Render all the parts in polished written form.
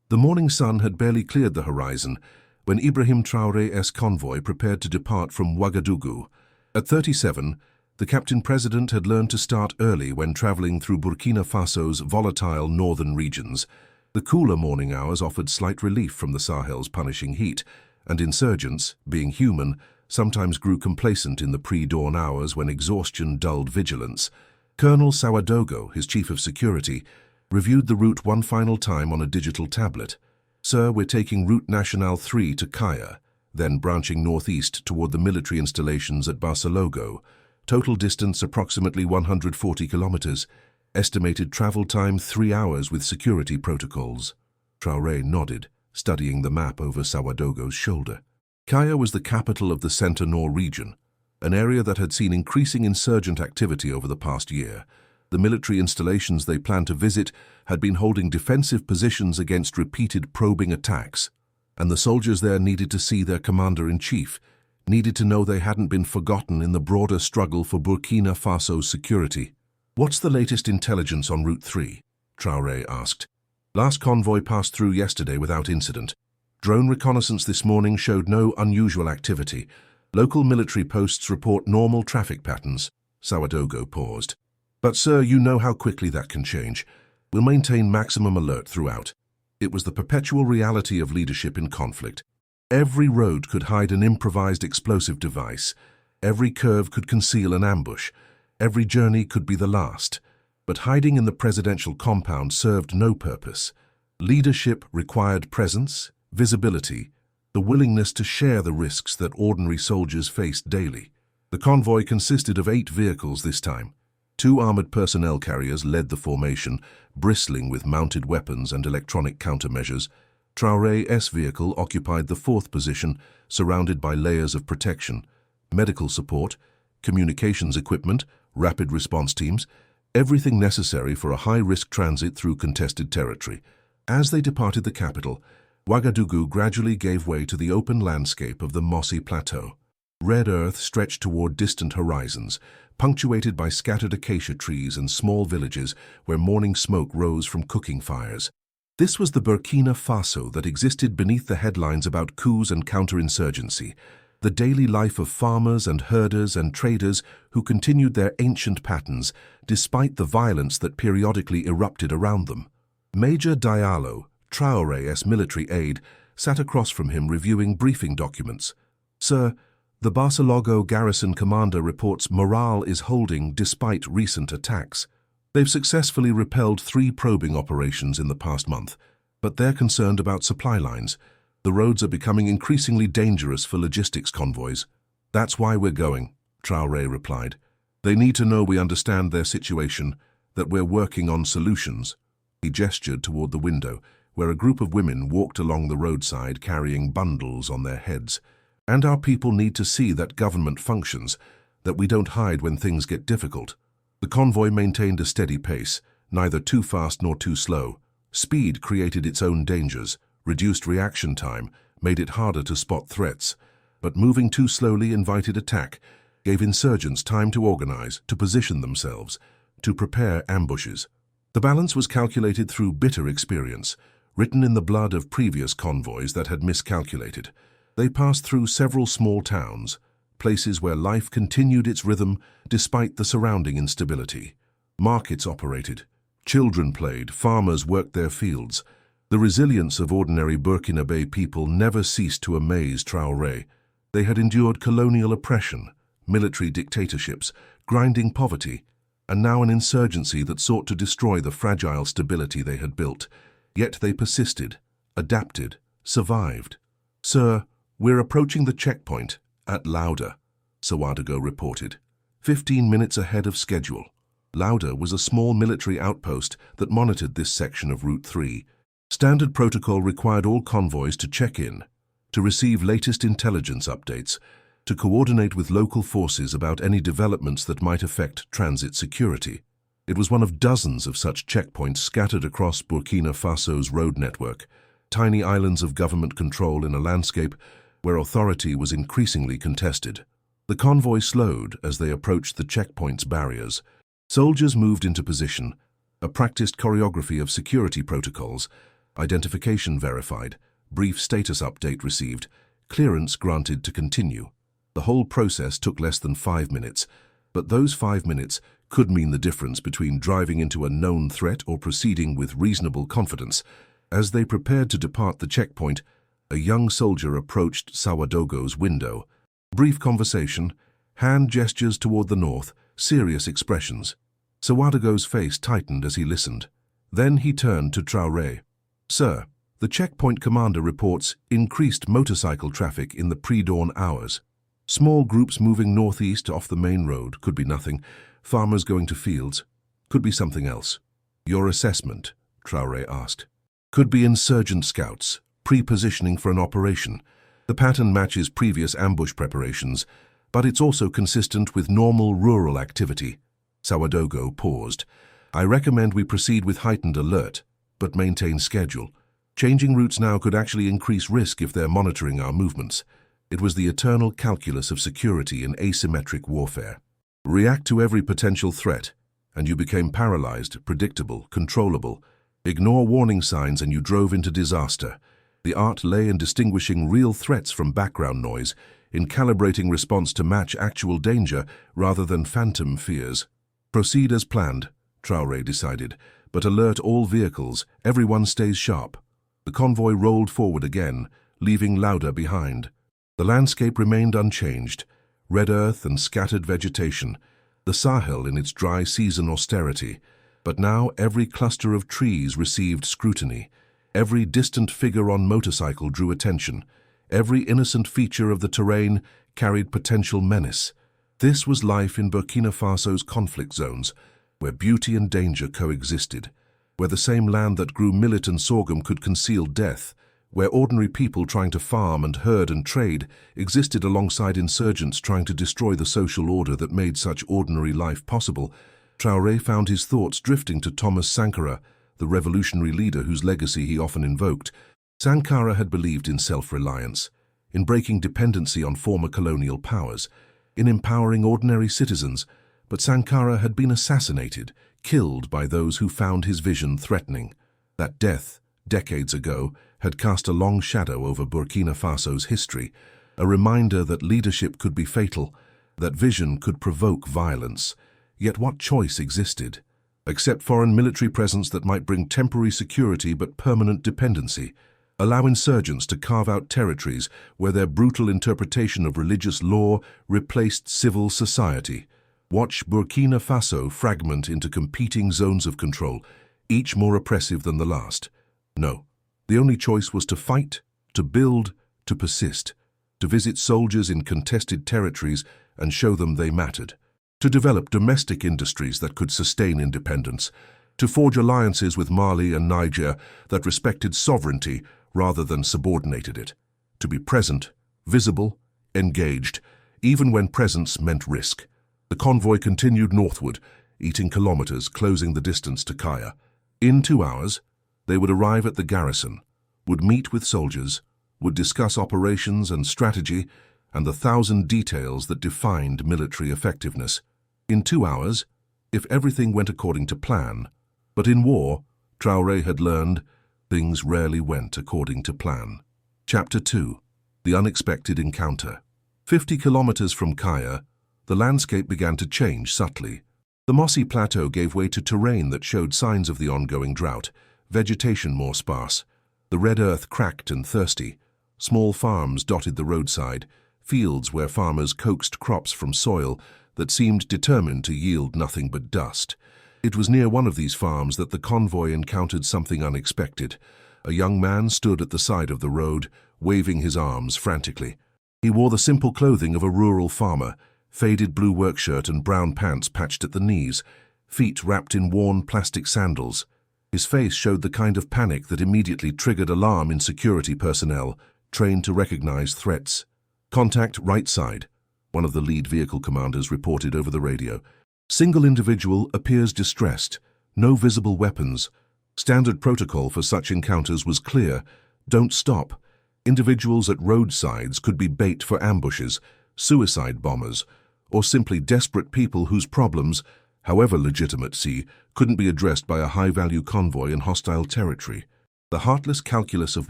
The morning sun had barely cleared the horizon when Ibrahim Traoré's convoy prepared to depart from Ouagadougou. At 37, the captain president had learned to start early when traveling through Burkina Faso's volatile northern regions. The cooler morning hours offered slight relief from the Sahel's punishing heat, and insurgents, being human, sometimes grew complacent in the pre-dawn hours when exhaustion dulled vigilance. Colonel Ouagadougou, his chief of security, reviewed the route one final time on a digital tablet. "Sir, we're taking Route Nationale 3 to Kaya, then branching northeast toward the military installations at Barcelogo. Total distance approximately 140 kilometers. Estimated travel time 3 hours with security protocols." Traoré nodded, studying the map over Ouagadougou's shoulder. Kaya was the capital of the Centre-Nord region, an area that had seen increasing insurgent activity over the past year. The military installations they planned to visit had been holding defensive positions against repeated probing attacks, and the soldiers there needed to see their commander-in-chief, needed to know they hadn't been forgotten in the broader struggle for Burkina Faso's security. "What's the latest intelligence on Route 3? Traoré asked. "Last convoy passed through yesterday without incident. Drone reconnaissance this morning showed no unusual activity. Local military posts report normal traffic patterns." Ouagadougou paused. "But sir, you know how quickly that can change. We'll maintain maximum alert throughout." It was the perpetual reality of leadership in conflict. Every road could hide an improvised explosive device. Every curve could conceal an ambush. Every journey could be the last. But hiding in the presidential compound served no purpose. Leadership required presence, visibility, the willingness to share the risks that ordinary soldiers faced daily. The convoy consisted of 8 vehicles this time. 2 armored personnel carriers led the formation, bristling with mounted weapons and electronic countermeasures. Traoré's vehicle occupied the 4th position, surrounded by layers of protection, medical support, communications equipment, rapid response teams, everything necessary for a high-risk transit through contested territory. As they departed the capital, Ouagadougou gradually gave way to the open landscape of the mossy plateau. Red earth stretched toward distant horizons, punctuated by scattered acacia trees and small villages where morning smoke rose from cooking fires. This was the Burkina Faso that existed beneath the headlines about coups and counterinsurgency, the daily life of farmers and herders and traders who continued their ancient patterns despite the violence that periodically erupted around them. Major Diallo, Traoré's military aide, sat across from him reviewing briefing documents. "Sir, the Barcelogo garrison commander reports morale is holding despite recent attacks. They've successfully repelled 3 probing operations in the past month, but they're concerned about supply lines. The roads are becoming increasingly dangerous for logistics convoys." "That's why we're going," Traoré replied. "They need to know we understand their situation, that we're working on solutions." He gestured toward the window, where a group of women walked along the roadside carrying bundles on their heads. "And our people need to see that government functions, that we don't hide when things get difficult." The convoy maintained a steady pace, neither too fast nor too slow. Speed created its own dangers, reduced reaction time, made it harder to spot threats. But moving too slowly invited attack, gave insurgents time to organize, to position themselves, to prepare ambushes. The balance was calculated through bitter experience, written in the blood of previous convoys that had miscalculated. They passed through several small towns, places where life continued its rhythm despite the surrounding instability. Markets operated, children played, farmers worked their fields. The resilience of ordinary Burkinabe people never ceased to amaze Traoré. They had endured colonial oppression, military dictatorships, grinding poverty, and now an insurgency that sought to destroy the fragile stability they had built. Yet they persisted, adapted, survived. "Sir, we're approaching the checkpoint at Lauda," Ouagadougou reported. 15 minutes ahead of schedule. Lauda was a small military outpost that monitored this section of Route 3. Standard protocol required all convoys to check in, to receive latest intelligence updates, to coordinate with local forces about any developments that might affect transit security. It was one of dozens of such checkpoints scattered across Burkina Faso's road network, tiny islands of government control in a landscape where authority was increasingly contested. The convoy slowed as they approached the checkpoint's barriers. Soldiers moved into position, a practiced choreography of security protocols, Identification verified. Brief status update received. Clearance granted to continue. The whole process took less than 5 minutes, but those 5 minutes could mean the difference between driving into a known threat or proceeding with reasonable confidence. As they prepared to depart the checkpoint, a young soldier approached Sawadogo's window. Brief conversation, hand gestures toward the north, serious expressions. Sawadogo's face tightened as he listened. Then he turned to Traoré. "Sir, the checkpoint commander reports increased motorcycle traffic in the pre-dawn hours. Small groups moving northeast off the main road, could be nothing. Farmers going to fields, could be something else." "Your assessment?" Traoré asked. "Could be insurgent scouts, pre-positioning for an operation. The pattern matches previous ambush preparations, but it's also consistent with normal rural activity." Sawadogo paused. "I recommend we proceed with heightened alert, but maintain schedule. Changing routes now could actually increase risk if they're monitoring our movements." It was the eternal calculus of security in asymmetric warfare. React to every potential threat, and you became paralyzed, predictable, controllable. Ignore warning signs and you drove into disaster. The art lay in distinguishing real threats from background noise, in calibrating response to match actual danger rather than phantom fears. "Proceed as planned," Traoré decided, "but alert all vehicles, everyone stays sharp." The convoy rolled forward again, leaving Lauda behind. The landscape remained unchanged, red earth and scattered vegetation, the Sahel in its dry season austerity. But now every cluster of trees received scrutiny. Every distant figure on motorcycle drew attention. Every innocent feature of the terrain carried potential menace. This was life in Burkina Faso's conflict zones, where beauty and danger coexisted, where the same land that grew millet and sorghum could conceal death, where ordinary people trying to farm and herd and trade existed alongside insurgents trying to destroy the social order that made such ordinary life possible. Traoré found his thoughts drifting to Thomas Sankara, the revolutionary leader whose legacy he often invoked. Sankara had believed in self-reliance, in breaking dependency on former colonial powers, in empowering ordinary citizens, but Sankara had been assassinated, killed by those who found his vision threatening. That death, decades ago, had cast a long shadow over Burkina Faso's history, a reminder that leadership could be fatal, that vision could provoke violence. Yet what choice existed? Accept foreign military presence that might bring temporary security but permanent dependency. Allow insurgents to carve out territories where their brutal interpretation of religious law replaced civil society. Watch Burkina Faso fragment into competing zones of control, each more oppressive than the last. No. The only choice was to fight, to build, to persist, to visit soldiers in contested territories and show them they mattered, to develop domestic industries that could sustain independence, to forge alliances with Mali and Niger that respected sovereignty rather than subordinated it, to be present, visible, engaged, even when presence meant risk. The convoy continued northward, eating kilometers, closing the distance to Kaya. In 2 hours, they would arrive at the garrison, would meet with soldiers, would discuss operations and strategy and the 1,000 details that defined military effectiveness. In 2 hours, if everything went according to plan. But in war, Traoré had learned, things rarely went according to plan. Chapter 2. The Unexpected Encounter. 50 kilometers from Kaya, the landscape began to change subtly. The mossy plateau gave way to terrain that showed signs of the ongoing drought, vegetation more sparse. The red earth cracked and thirsty. Small farms dotted the roadside, fields where farmers coaxed crops from soil that seemed determined to yield nothing but dust. It was near one of these farms that the convoy encountered something unexpected. A young man stood at the side of the road, waving his arms frantically. He wore the simple clothing of a rural farmer, faded blue work shirt and brown pants patched at the knees, feet wrapped in worn plastic sandals. His face showed the kind of panic that immediately triggered alarm in security personnel, trained to recognize threats. "Contact right side," one of the lead vehicle commanders reported over the radio. "Single individual appears distressed. No visible weapons. Standard protocol for such encounters was clear. Don't stop. Individuals at roadsides could be bait for ambushes, suicide bombers, or simply desperate people whose problems, however legitimate, couldn't be addressed by a high-value convoy in hostile territory." The heartless calculus of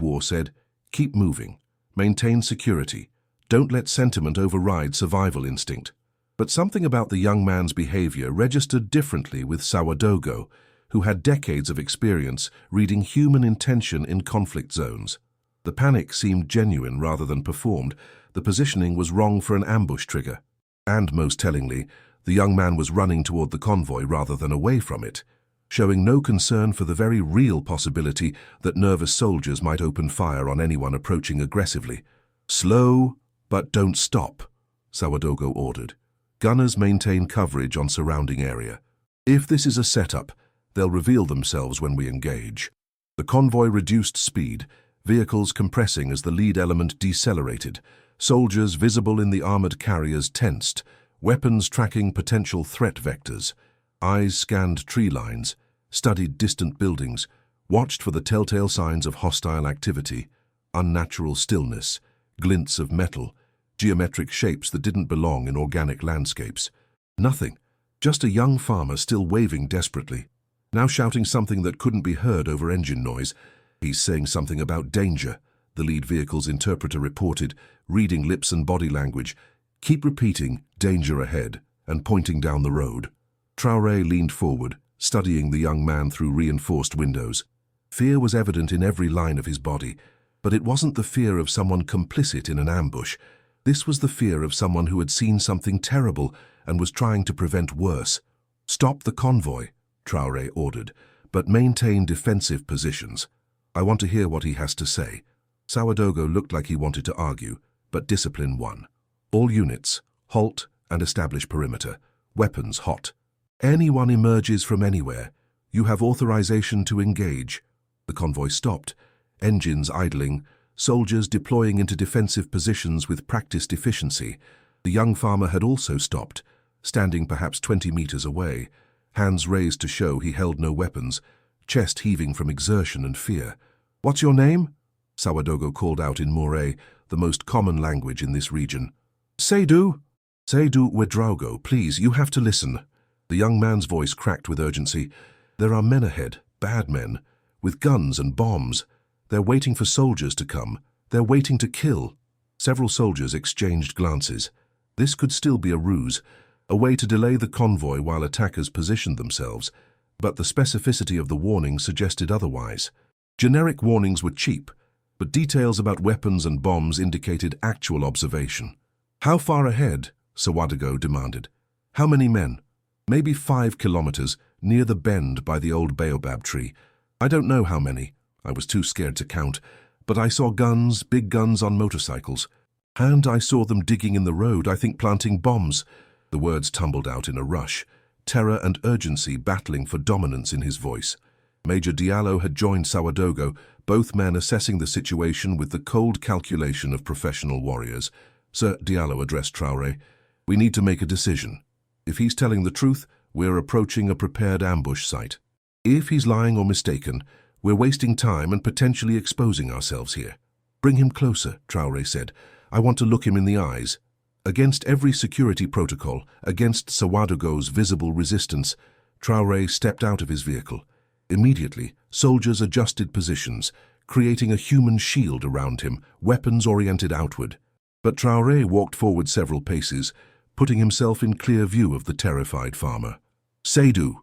war said, keep moving, maintain security, don't let sentiment override survival instinct. But something about the young man's behavior registered differently with Sawadogo, who had decades of experience reading human intention in conflict zones. The panic seemed genuine rather than performed. The positioning was wrong for an ambush trigger. And most tellingly, the young man was running toward the convoy rather than away from it, showing no concern for the very real possibility that nervous soldiers might open fire on anyone approaching aggressively. Slow, but don't stop, Sawadogo ordered. Gunners maintain coverage on surrounding area. If this is a setup, they'll reveal themselves when we engage. The convoy reduced speed, vehicles compressing as the lead element decelerated, soldiers visible in the armored carriers tensed, weapons tracking potential threat vectors. Eyes scanned tree lines, studied distant buildings, watched for the telltale signs of hostile activity, unnatural stillness, glints of metal, geometric shapes that didn't belong in organic landscapes. Nothing, just a young farmer still waving desperately, now shouting something that couldn't be heard over engine noise. He's saying something about danger, the lead vehicle's interpreter reported, reading lips and body language. Keep repeating, danger ahead, and pointing down the road. Traoré leaned forward, studying the young man through reinforced windows. Fear was evident in every line of his body, but it wasn't the fear of someone complicit in an ambush. This was the fear of someone who had seen something terrible and was trying to prevent worse. Stop the convoy, Traoré ordered, but maintain defensive positions. I want to hear what he has to say. Sawadogo looked like he wanted to argue, but discipline won. All units, halt and establish perimeter. Weapons hot. Anyone emerges from anywhere. You have authorization to engage. The convoy stopped, engines idling, soldiers deploying into defensive positions with practiced efficiency. The young farmer had also stopped, standing perhaps 20 meters away, hands raised to show he held no weapons, chest heaving from exertion and fear. What's your name? Sawadogo called out in Moray, the most common language in this region. Seydou Ouedraogo, please, you have to listen. The young man's voice cracked with urgency. There are men ahead, bad men, with guns and bombs. They're waiting for soldiers to come. They're waiting to kill. Several soldiers exchanged glances. This could still be a ruse, a way to delay the convoy while attackers positioned themselves, but the specificity of the warning suggested otherwise. Generic warnings were cheap, but details about weapons and bombs indicated actual observation. How far ahead? Sawadogo demanded. How many men? Maybe 5 kilometers, near the bend by the old baobab tree. I don't know how many. I was too scared to count, but I saw guns, big guns on motorcycles. And I saw them digging in the road, I think planting bombs. The words tumbled out in a rush, terror and urgency battling for dominance in his voice. Major Diallo had joined Sawadogo, both men assessing the situation with the cold calculation of professional warriors. Sir, Diallo addressed Traoré, we need to make a decision. If he's telling the truth, we're approaching a prepared ambush site. If he's lying or mistaken, we're wasting time and potentially exposing ourselves here. Bring him closer, Traoré said. I want to look him in the eyes. Against every security protocol, against Sawadogo's visible resistance, Traoré stepped out of his vehicle. Immediately, soldiers adjusted positions, creating a human shield around him, weapons oriented outward. But Traoré walked forward several paces, putting himself in clear view of the terrified farmer. Seydou,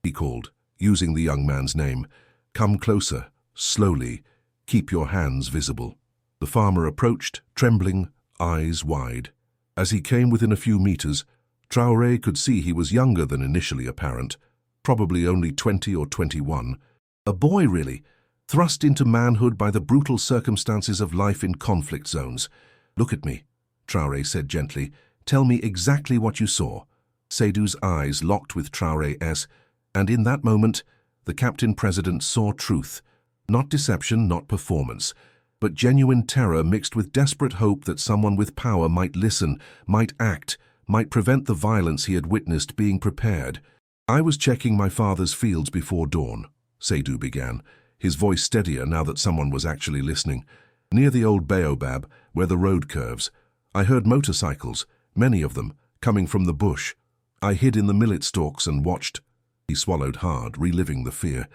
he called, using the young man's name. Come closer, slowly, keep your hands visible. The farmer approached, trembling, eyes wide. As he came within a few meters, Traoré could see he was younger than initially apparent, probably only 20 or 21. A boy, really, thrust into manhood by the brutal circumstances of life in conflict zones. Look at me, Traoré said gently. Tell me exactly what you saw. Seydou's eyes locked with Traoré's, and in that moment, the Captain President saw truth. Not deception, not performance, but genuine terror mixed with desperate hope that someone with power might listen, might act, might prevent the violence he had witnessed being prepared. I was checking my father's fields before dawn, Seydou began, his voice steadier now that someone was actually listening. Near the old baobab, where the road curves, I heard motorcycles, many of them, coming from the bush. I hid in the millet stalks and watched. He swallowed hard, reliving the fear.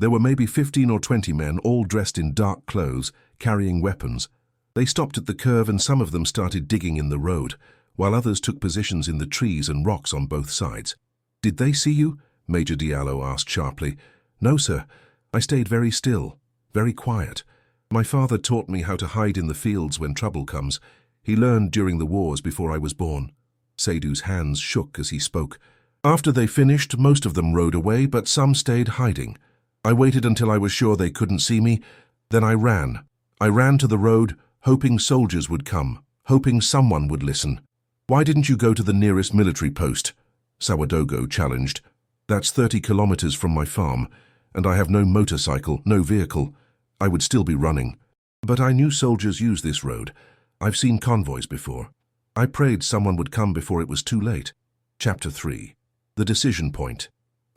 There were maybe 15 or 20 men, all dressed in dark clothes, carrying weapons. They stopped at the curve and some of them started digging in the road, while others took positions in the trees and rocks on both sides. "Did they see you?" Major Diallo asked sharply. "No, sir. I stayed very still, very quiet. My father taught me how to hide in the fields when trouble comes. He learned during the wars before I was born." Seydou's hands shook as he spoke. "After they finished, most of them rode away, but some stayed hiding. I waited until I was sure they couldn't see me. Then I ran. I ran to the road, hoping soldiers would come, hoping someone would listen." "Why didn't you go to the nearest military post?" Sawadogo challenged. "That's 30 kilometers from my farm, and I have no motorcycle, no vehicle. I would still be running. But I knew soldiers use this road. I've seen convoys before. I prayed someone would come before it was too late." Chapter 3. The Decision Point.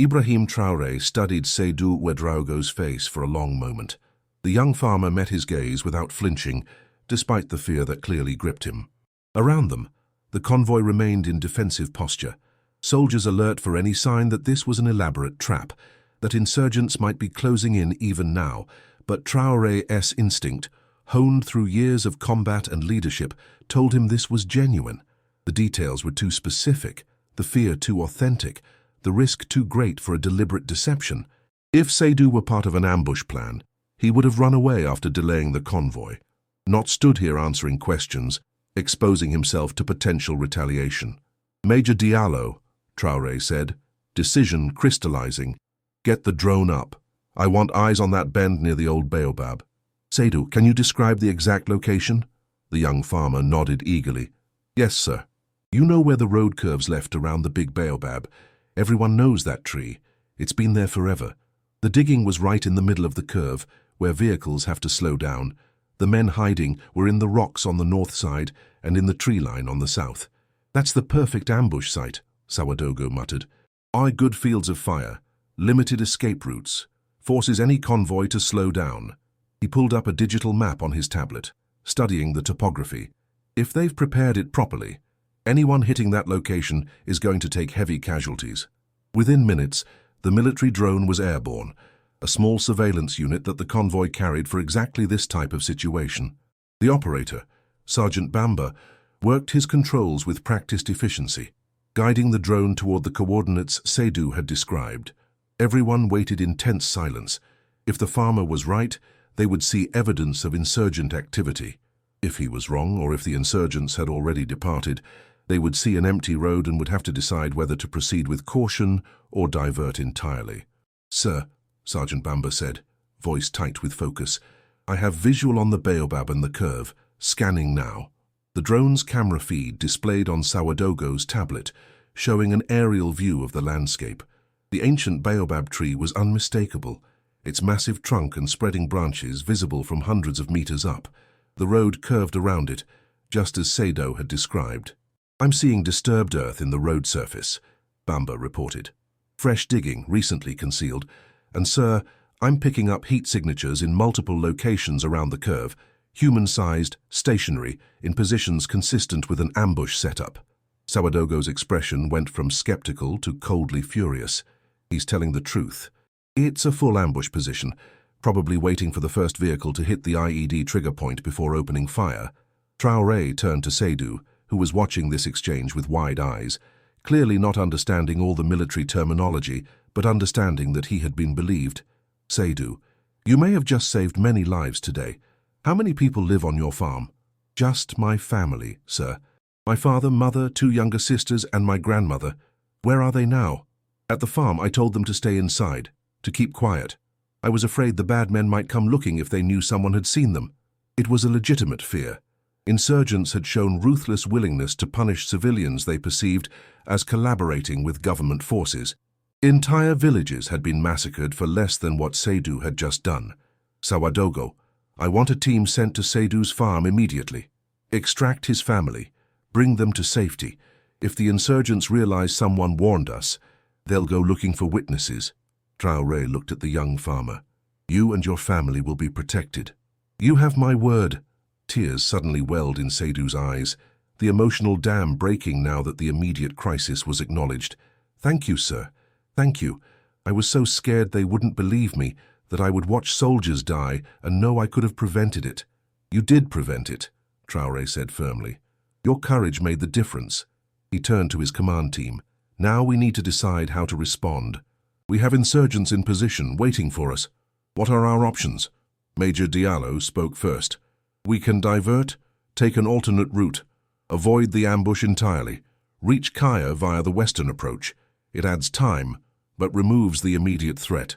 Ibrahim Traoré studied Seydou Ouedraogo's face for a long moment. The young farmer met his gaze without flinching, despite the fear that clearly gripped him. Around them, the convoy remained in defensive posture, soldiers alert for any sign that this was an elaborate trap, that insurgents might be closing in even now. But Traoré's instinct, honed through years of combat and leadership, told him this was genuine. The details were too specific, the fear too authentic, the risk too great for a deliberate deception. If Seydou were part of an ambush plan, he would have run away after delaying the convoy, not stood here answering questions, exposing himself to potential retaliation. "Major Diallo," Traoré said, decision crystallizing. "Get the drone up. I want eyes on that bend near the old baobab." "Seydou, can you describe the exact location?" The young farmer nodded eagerly. "Yes, sir. You know where the road curves left around the big baobab. Everyone knows that tree. It's been there forever. The digging was right in the middle of the curve, where vehicles have to slow down. The men hiding were in the rocks on the north side and in the tree line on the south." "That's the perfect ambush site," Sawadogo muttered. "Our good fields of fire, limited escape routes, forces any convoy to slow down." He pulled up a digital map on his tablet, studying the topography. "If they've prepared it properly, anyone hitting that location is going to take heavy casualties." Within minutes, the military drone was airborne, a small surveillance unit that the convoy carried for exactly this type of situation. The operator, Sergeant Bamba, worked his controls with practiced efficiency, guiding the drone toward the coordinates Seydou had described. Everyone waited in tense silence. If the farmer was right, they would see evidence of insurgent activity. If he was wrong, or if the insurgents had already departed, they would see an empty road and would have to decide whether to proceed with caution or divert entirely. "Sir," Sergeant Bamba said, voice tight with focus, "I have visual on the baobab and the curve, scanning now." The drone's camera feed displayed on Sawadogo's tablet, showing an aerial view of the landscape. The ancient baobab tree was unmistakable, its massive trunk and spreading branches visible from hundreds of meters up. The road curved around it, just as Seydou had described. "I'm seeing disturbed earth in the road surface," Bamba reported. "Fresh digging, recently concealed. And sir, I'm picking up heat signatures in multiple locations around the curve, human-sized, stationary, in positions consistent with an ambush setup." Sawadogo's expression went from skeptical to coldly furious. "He's telling the truth. It's a full ambush position, probably waiting for the first vehicle to hit the IED trigger point before opening fire." Traoré turned to Seydou, who was watching this exchange with wide eyes, clearly not understanding all the military terminology, but understanding that he had been believed. "Seydou, you may have just saved many lives today. How many people live on your farm?" "Just my family, sir. My father, mother, 2 younger sisters, and my grandmother." "Where are they now?" "At the farm, I told them to stay inside, to keep quiet. I was afraid the bad men might come looking if they knew someone had seen them." It was a legitimate fear. Insurgents had shown ruthless willingness to punish civilians they perceived as collaborating with government forces. Entire villages had been massacred for less than what Seydou had just done. "Sawadogo, I want a team sent to Seydou's farm immediately. Extract his family. Bring them to safety. If the insurgents realize someone warned us, they'll go looking for witnesses." Traoré looked at the young farmer. "You and your family will be protected." "You have my word." Tears suddenly welled in Seydou's eyes, the emotional dam breaking now that the immediate crisis was acknowledged. "Thank you, sir. Thank you. I was so scared they wouldn't believe me, that I would watch soldiers die and know I could have prevented it. You did prevent it, Traoré said firmly. Your courage made the difference. He turned to his command team. Now we need to decide how to respond. We have insurgents in position, waiting for us. What are our options? Major Diallo spoke first. We can divert, take an alternate route, avoid the ambush entirely, reach Kaya via the western approach. It adds time, but removes the immediate threat.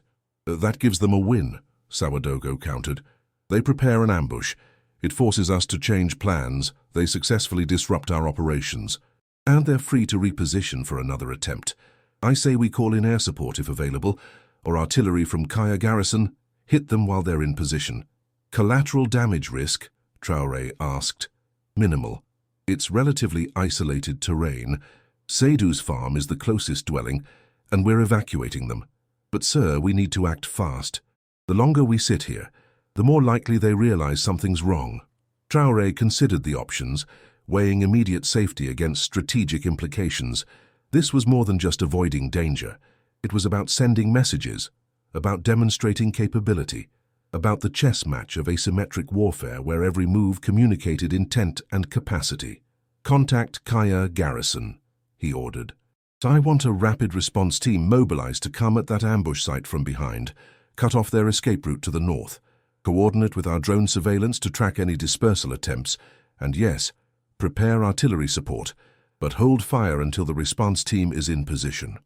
That gives them a win, Sawadogo countered. They prepare an ambush. It forces us to change plans. They successfully disrupt our operations. And they're free to reposition for another attempt. I say we call in air support if available, or artillery from Kaya garrison, hit them while they're in position. Collateral damage risk, Traoré asked. Minimal. It's relatively isolated terrain. Seydou's farm is the closest dwelling, and we're evacuating them. But sir, we need to act fast. The longer we sit here, the more likely they realize something's wrong. Traoré considered the options, weighing immediate safety against strategic implications. This was more than just avoiding danger. It was about sending messages, about demonstrating capability, about the chess match of asymmetric warfare where every move communicated intent and capacity. Contact Kaya garrison, he ordered. I want a rapid response team mobilized to come at that ambush site from behind, cut off their escape route to the north, coordinate with our drone surveillance to track any dispersal attempts, and yes, prepare artillery support, but hold fire until the response team is in position.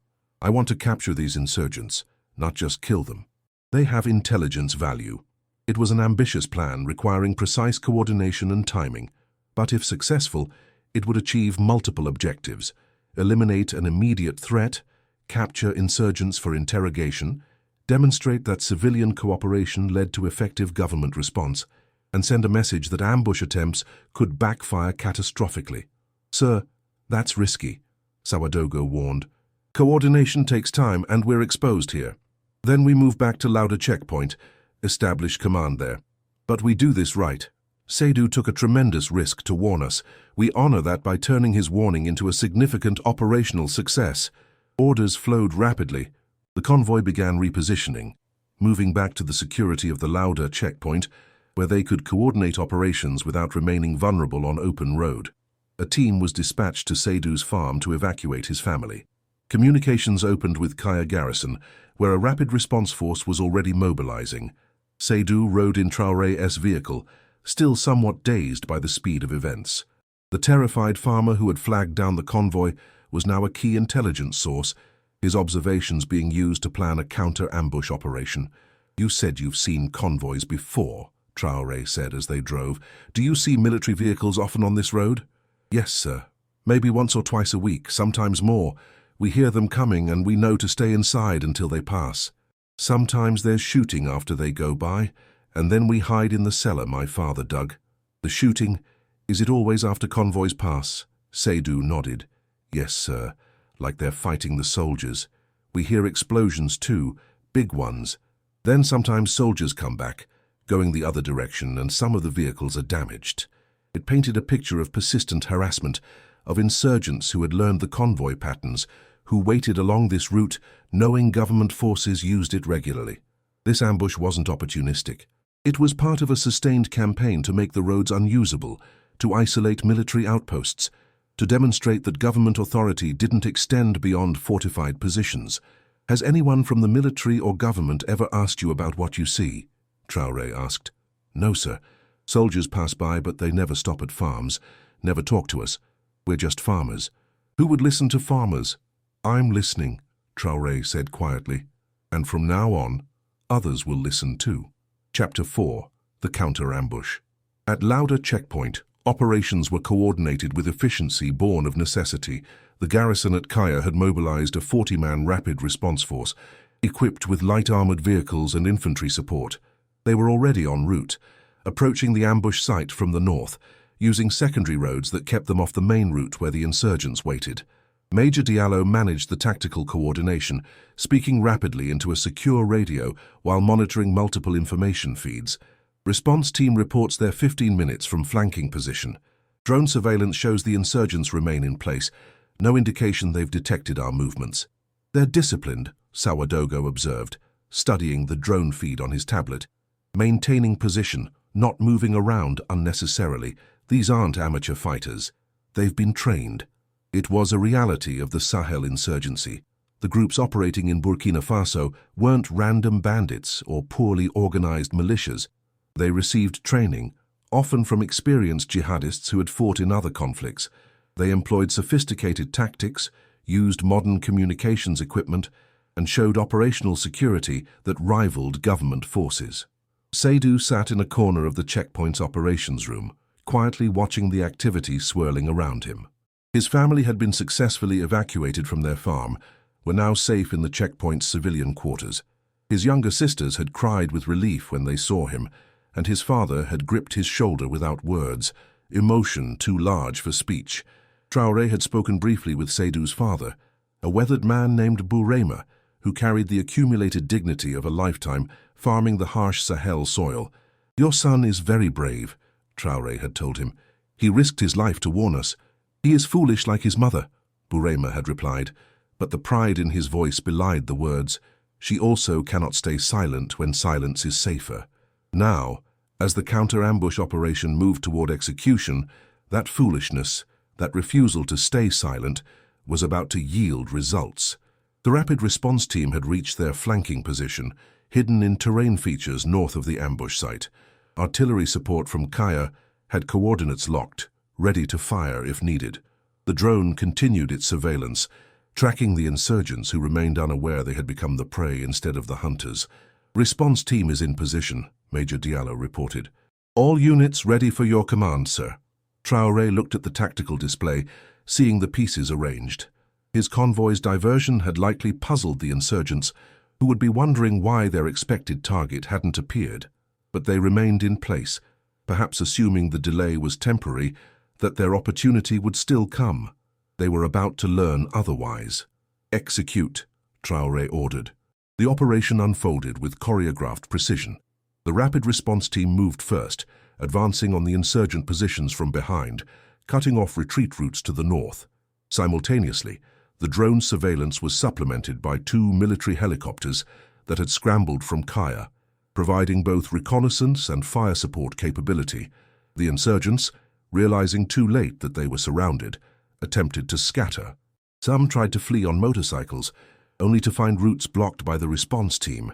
I want to capture these insurgents, not just kill them. They have intelligence value. It was an ambitious plan requiring precise coordination and timing, but if successful, it would achieve multiple objectives: eliminate an immediate threat, capture insurgents for interrogation, demonstrate that civilian cooperation led to effective government response, and send a message that ambush attempts could backfire catastrophically. Sir, that's risky, Sawadogo warned. Coordination takes time and we're exposed here. Then we move back to Lauda checkpoint, establish command there. But we do this right. Seydou took a tremendous risk to warn us. We honor that by turning his warning into a significant operational success. Orders flowed rapidly. The convoy began repositioning, moving back to the security of the Lauda checkpoint, where they could coordinate operations without remaining vulnerable on open road. A team was dispatched to Seydou's farm to evacuate his family. Communications opened with Kaya garrison, where a rapid response force was already mobilizing. Seydou rode in Traoré's vehicle, still somewhat dazed by the speed of events. The terrified farmer who had flagged down the convoy was now a key intelligence source, his observations being used to plan a counter-ambush operation. You said you've seen convoys before, Traoré said as they drove. Do you see military vehicles often on this road? Yes, sir. Maybe once or twice a week, sometimes more. We hear them coming and we know to stay inside until they pass. Sometimes there's shooting after they go by, and then we hide in the cellar my father dug. The shooting, is it always after convoys pass? Seydou nodded. Yes, sir, like they're fighting the soldiers. We hear explosions too, big ones. Then sometimes soldiers come back, going the other direction, and some of the vehicles are damaged. It painted a picture of persistent harassment, of insurgents who had learned the convoy patterns, who waited along this route, knowing government forces used it regularly. This ambush wasn't opportunistic. It was part of a sustained campaign to make the roads unusable, to isolate military outposts, to demonstrate that government authority didn't extend beyond fortified positions. Has anyone from the military or government ever asked you about what you see? Traoré asked. No, sir. Soldiers pass by, but they never stop at farms, never talk to us. We're just farmers. Who would listen to farmers? I'm listening, Traoré said quietly. And from now on, others will listen too. Chapter 4. The Counter-Ambush. At Lauda checkpoint, operations were coordinated with efficiency born of necessity. The garrison at Kaya had mobilized a 40-man rapid response force, equipped with light armored vehicles and infantry support. They were already en route, approaching the ambush site from the north, using secondary roads that kept them off the main route where the insurgents waited. Major Diallo managed the tactical coordination, speaking rapidly into a secure radio while monitoring multiple information feeds. Response team reports they're 15 minutes from flanking position. Drone surveillance shows the insurgents remain in place, no indication they've detected our movements. They're disciplined, Sawadogo observed. studying the drone feed on his tablet. Maintaining position, not moving around unnecessarily. These aren't amateur fighters. They've been trained. It was a reality of the Sahel insurgency. The groups operating in Burkina Faso weren't random bandits or poorly organized militias. They received training, often from experienced jihadists who had fought in other conflicts. They employed sophisticated tactics, used modern communications equipment, and showed operational security that rivaled government forces. Seydou sat in a corner of the checkpoint's operations room, quietly watching the activity swirling around him. His family had been successfully evacuated from their farm, were now safe in the checkpoint's civilian quarters. His younger sisters had cried with relief when they saw him, and his father had gripped his shoulder without words, emotion too large for speech. Traoré had spoken briefly with Seydou's father, a weathered man named Bourema, who carried the accumulated dignity of a lifetime farming the harsh Sahel soil. "Your son is very brave," Traoré had told him. "He risked his life to warn us." "He is foolish like his mother," Bourema had replied, but the pride in his voice belied the words. She also cannot stay silent when silence is safer. Now, as the counter-ambush operation moved toward execution, that foolishness, that refusal to stay silent, was about to yield results. The rapid response team had reached their flanking position, hidden in terrain features north of the ambush site. Artillery support from Kaya had coordinates locked, ready to fire if needed. The drone continued its surveillance, tracking the insurgents who remained unaware they had become the prey instead of the hunters. "Response team is in position," Major Diallo reported. "All units ready for your command, sir." Traoré looked at the tactical display, seeing the pieces arranged. His convoy's diversion had likely puzzled the insurgents, who would be wondering why their expected target hadn't appeared. But they remained in place, perhaps assuming the delay was temporary, that their opportunity would still come. They were about to learn otherwise. "Execute," Traoré ordered. The operation unfolded with choreographed precision. The rapid response team moved first, advancing on the insurgent positions from behind, cutting off retreat routes to the north. Simultaneously, the drone surveillance was supplemented by 2 military helicopters that had scrambled from Kaya, providing both reconnaissance and fire support capability. The insurgents, realizing too late that they were surrounded, attempted to scatter. Some tried to flee on motorcycles, only to find routes blocked by the response team.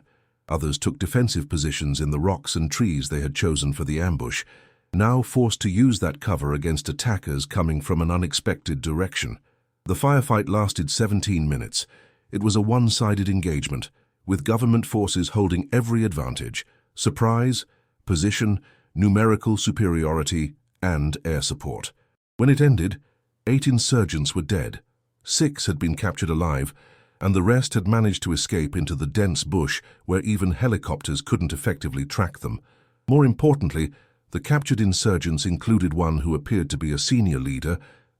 Others took defensive positions in the rocks and trees they had chosen for the ambush, now forced to use that cover against attackers coming from an unexpected direction. The firefight lasted 17 minutes. It was a one-sided engagement, with government forces holding every advantage: surprise, position, numerical superiority, and air support. When it ended, 8 insurgents were dead. 6 had been captured alive, and the rest had managed to escape into the dense bush where even helicopters couldn't effectively track them. More importantly, the captured insurgents included one who appeared to be a senior leader,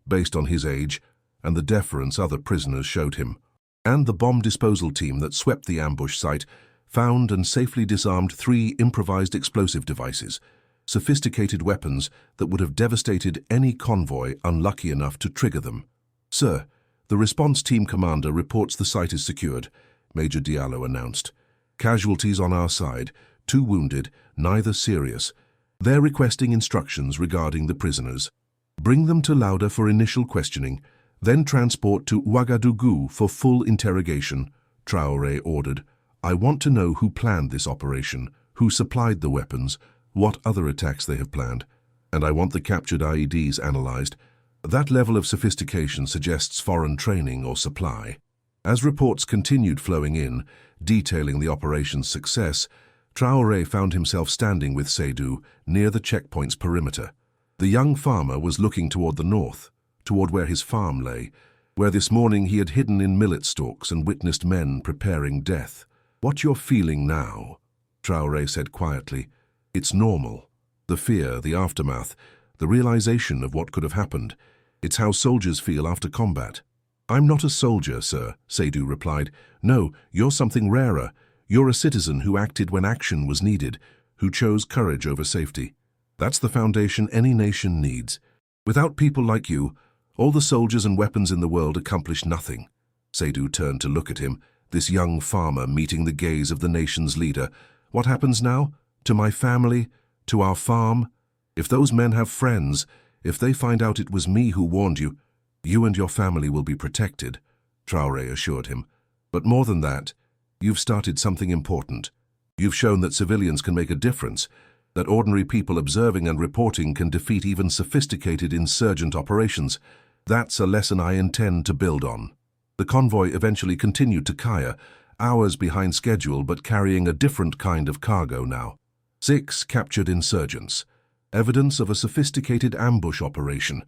based on his age, and the deference other prisoners showed him. And the bomb disposal team that swept the ambush site found and safely disarmed 3 improvised explosive devices, sophisticated weapons that would have devastated any convoy unlucky enough to trigger them. "Sir, the response team commander reports the site is secured," Major Diallo announced. "Casualties on our side, 2 wounded, neither serious. They're requesting instructions regarding the prisoners. Bring them to Lauda for initial questioning, then transport to Ouagadougou for full interrogation," Traoré ordered. "I want to know who planned this operation, who supplied the weapons, what other attacks they have planned, and I want the captured IEDs analyzed. That level of sophistication suggests foreign training or supply." As reports continued flowing in, detailing the operation's success, Traoré found himself standing with Seydou near the checkpoint's perimeter. The young farmer was looking toward the north, toward where his farm lay, where this morning he had hidden in millet stalks and witnessed men preparing death. "What you're feeling now," Traoré said quietly. "It's normal. The fear, the aftermath, the realization of what could have happened. It's how soldiers feel after combat." "I'm not a soldier, sir," Seydou replied. "No, you're something rarer. You're a citizen who acted when action was needed, who chose courage over safety. That's the foundation any nation needs. Without people like you, all the soldiers and weapons in the world accomplish nothing." Seydou turned to look at him, this young farmer meeting the gaze of the nation's leader. What happens now? To my family? To our farm? If those men have friends, if they find out it was me who warned you, you and your family will be protected, Traoré assured him. But more than that, you've started something important. You've shown that civilians can make a difference, that ordinary people observing and reporting can defeat even sophisticated insurgent operations. That's a lesson I intend to build on. The convoy eventually continued to Kaya, hours behind schedule but carrying a different kind of cargo now. 6 captured insurgents, evidence of a sophisticated ambush operation,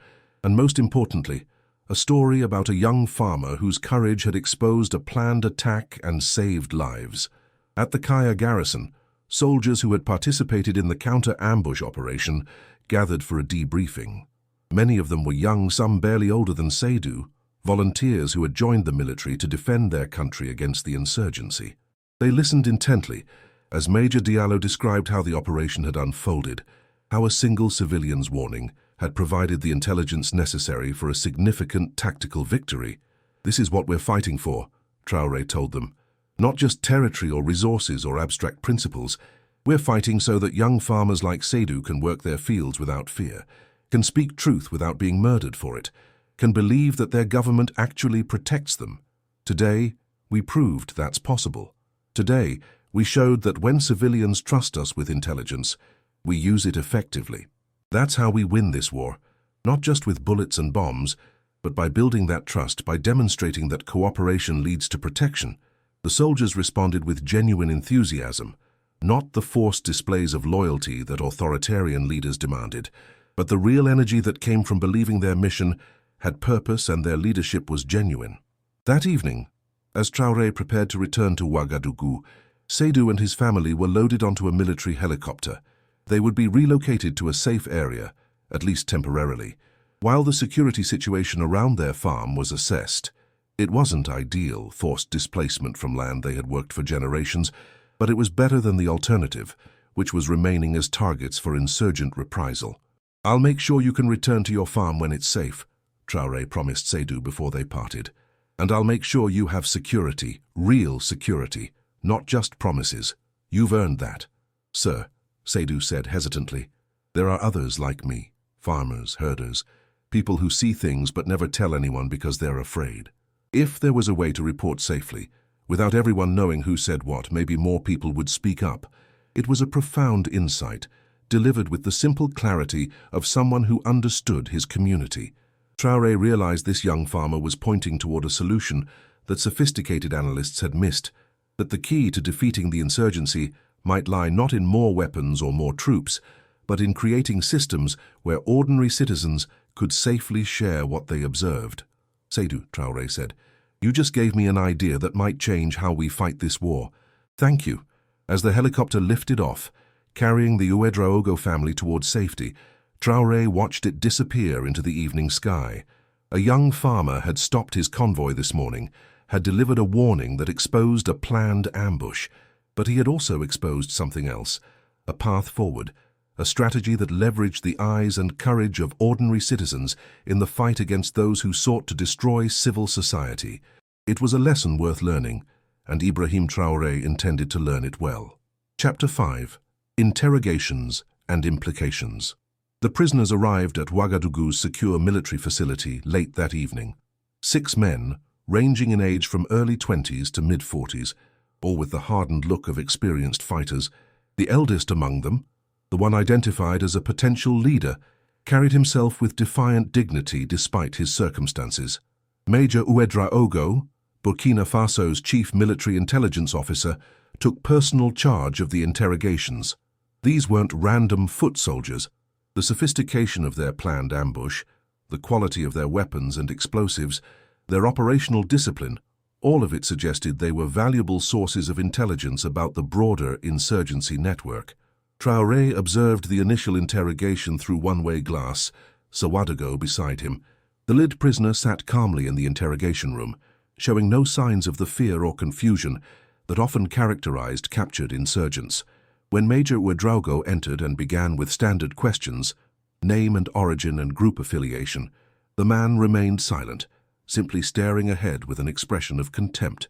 and most importantly, a story about a young farmer whose courage had exposed a planned attack and saved lives. At the Kaya garrison, soldiers who had participated in the counter-ambush operation gathered for a debriefing. Many of them were young, some barely older than Seydou, volunteers who had joined the military to defend their country against the insurgency. They listened intently as Major Diallo described how the operation had unfolded, how a single civilian's warning had provided the intelligence necessary for a significant tactical victory. This is what we're fighting for, Traoré told them. Not just territory or resources or abstract principles. We're fighting so that young farmers like Seydou can work their fields without fear, can speak truth without being murdered for it, can believe that their government actually protects them. Today, we proved that's possible. Today, we showed that when civilians trust us with intelligence, we use it effectively. That's how we win this war, not just with bullets and bombs, but by building that trust, by demonstrating that cooperation leads to protection. The soldiers responded with genuine enthusiasm, not the forced displays of loyalty that authoritarian leaders demanded, but the real energy that came from believing their mission had purpose and their leadership was genuine. That evening, as Traoré prepared to return to Ouagadougou, Seydou and his family were loaded onto a military helicopter. They would be relocated to a safe area, at least temporarily, while the security situation around their farm was assessed. It wasn't ideal, forced displacement from land they had worked for generations, but it was better than the alternative, which was remaining as targets for insurgent reprisal. "I'll make sure you can return to your farm when it's safe," Traoré promised Seydou before they parted. "And I'll make sure you have security, real security, not just promises. You've earned that." "Sir," Seydou said hesitantly, "there are others like me, farmers, herders, people who see things but never tell anyone because they're afraid. If there was a way to report safely, without everyone knowing who said what, maybe more people would speak up." It was a profound insight, delivered with the simple clarity of someone who understood his community. Traoré realized this young farmer was pointing toward a solution that sophisticated analysts had missed, that the key to defeating the insurgency might lie not in more weapons or more troops, but in creating systems where ordinary citizens could safely share what they observed. "Seydou," Traoré said, "you just gave me an idea that might change how we fight this war. Thank you." As the helicopter lifted off, carrying the Ouédraogo family towards safety, Traoré watched it disappear into the evening sky. A young farmer had stopped his convoy this morning, had delivered a warning that exposed a planned ambush, but he had also exposed something else, a path forward, a strategy that leveraged the eyes and courage of ordinary citizens in the fight against those who sought to destroy civil society. It was a lesson worth learning, and Ibrahim Traoré intended to learn it well. Chapter 5. Interrogations and Implications. The prisoners arrived at Ouagadougou's secure military facility late that evening. 6 men, ranging in age from early 20s to mid-40s, all with the hardened look of experienced fighters. The eldest among them, the one identified as a potential leader, carried himself with defiant dignity despite his circumstances. Major Ouédraogo, Burkina Faso's chief military intelligence officer, took personal charge of the interrogations. These weren't random foot soldiers. The sophistication of their planned ambush, the quality of their weapons and explosives, their operational discipline, all of it suggested they were valuable sources of intelligence about the broader insurgency network. Traoré observed the initial interrogation through one-way glass, Ouédraogo beside him. The lid prisoner sat calmly in the interrogation room, showing no signs of the fear or confusion that often characterized captured insurgents. When Major Ouédraogo entered and began with standard questions, name and origin and group affiliation, the man remained silent, simply staring ahead with an expression of contempt.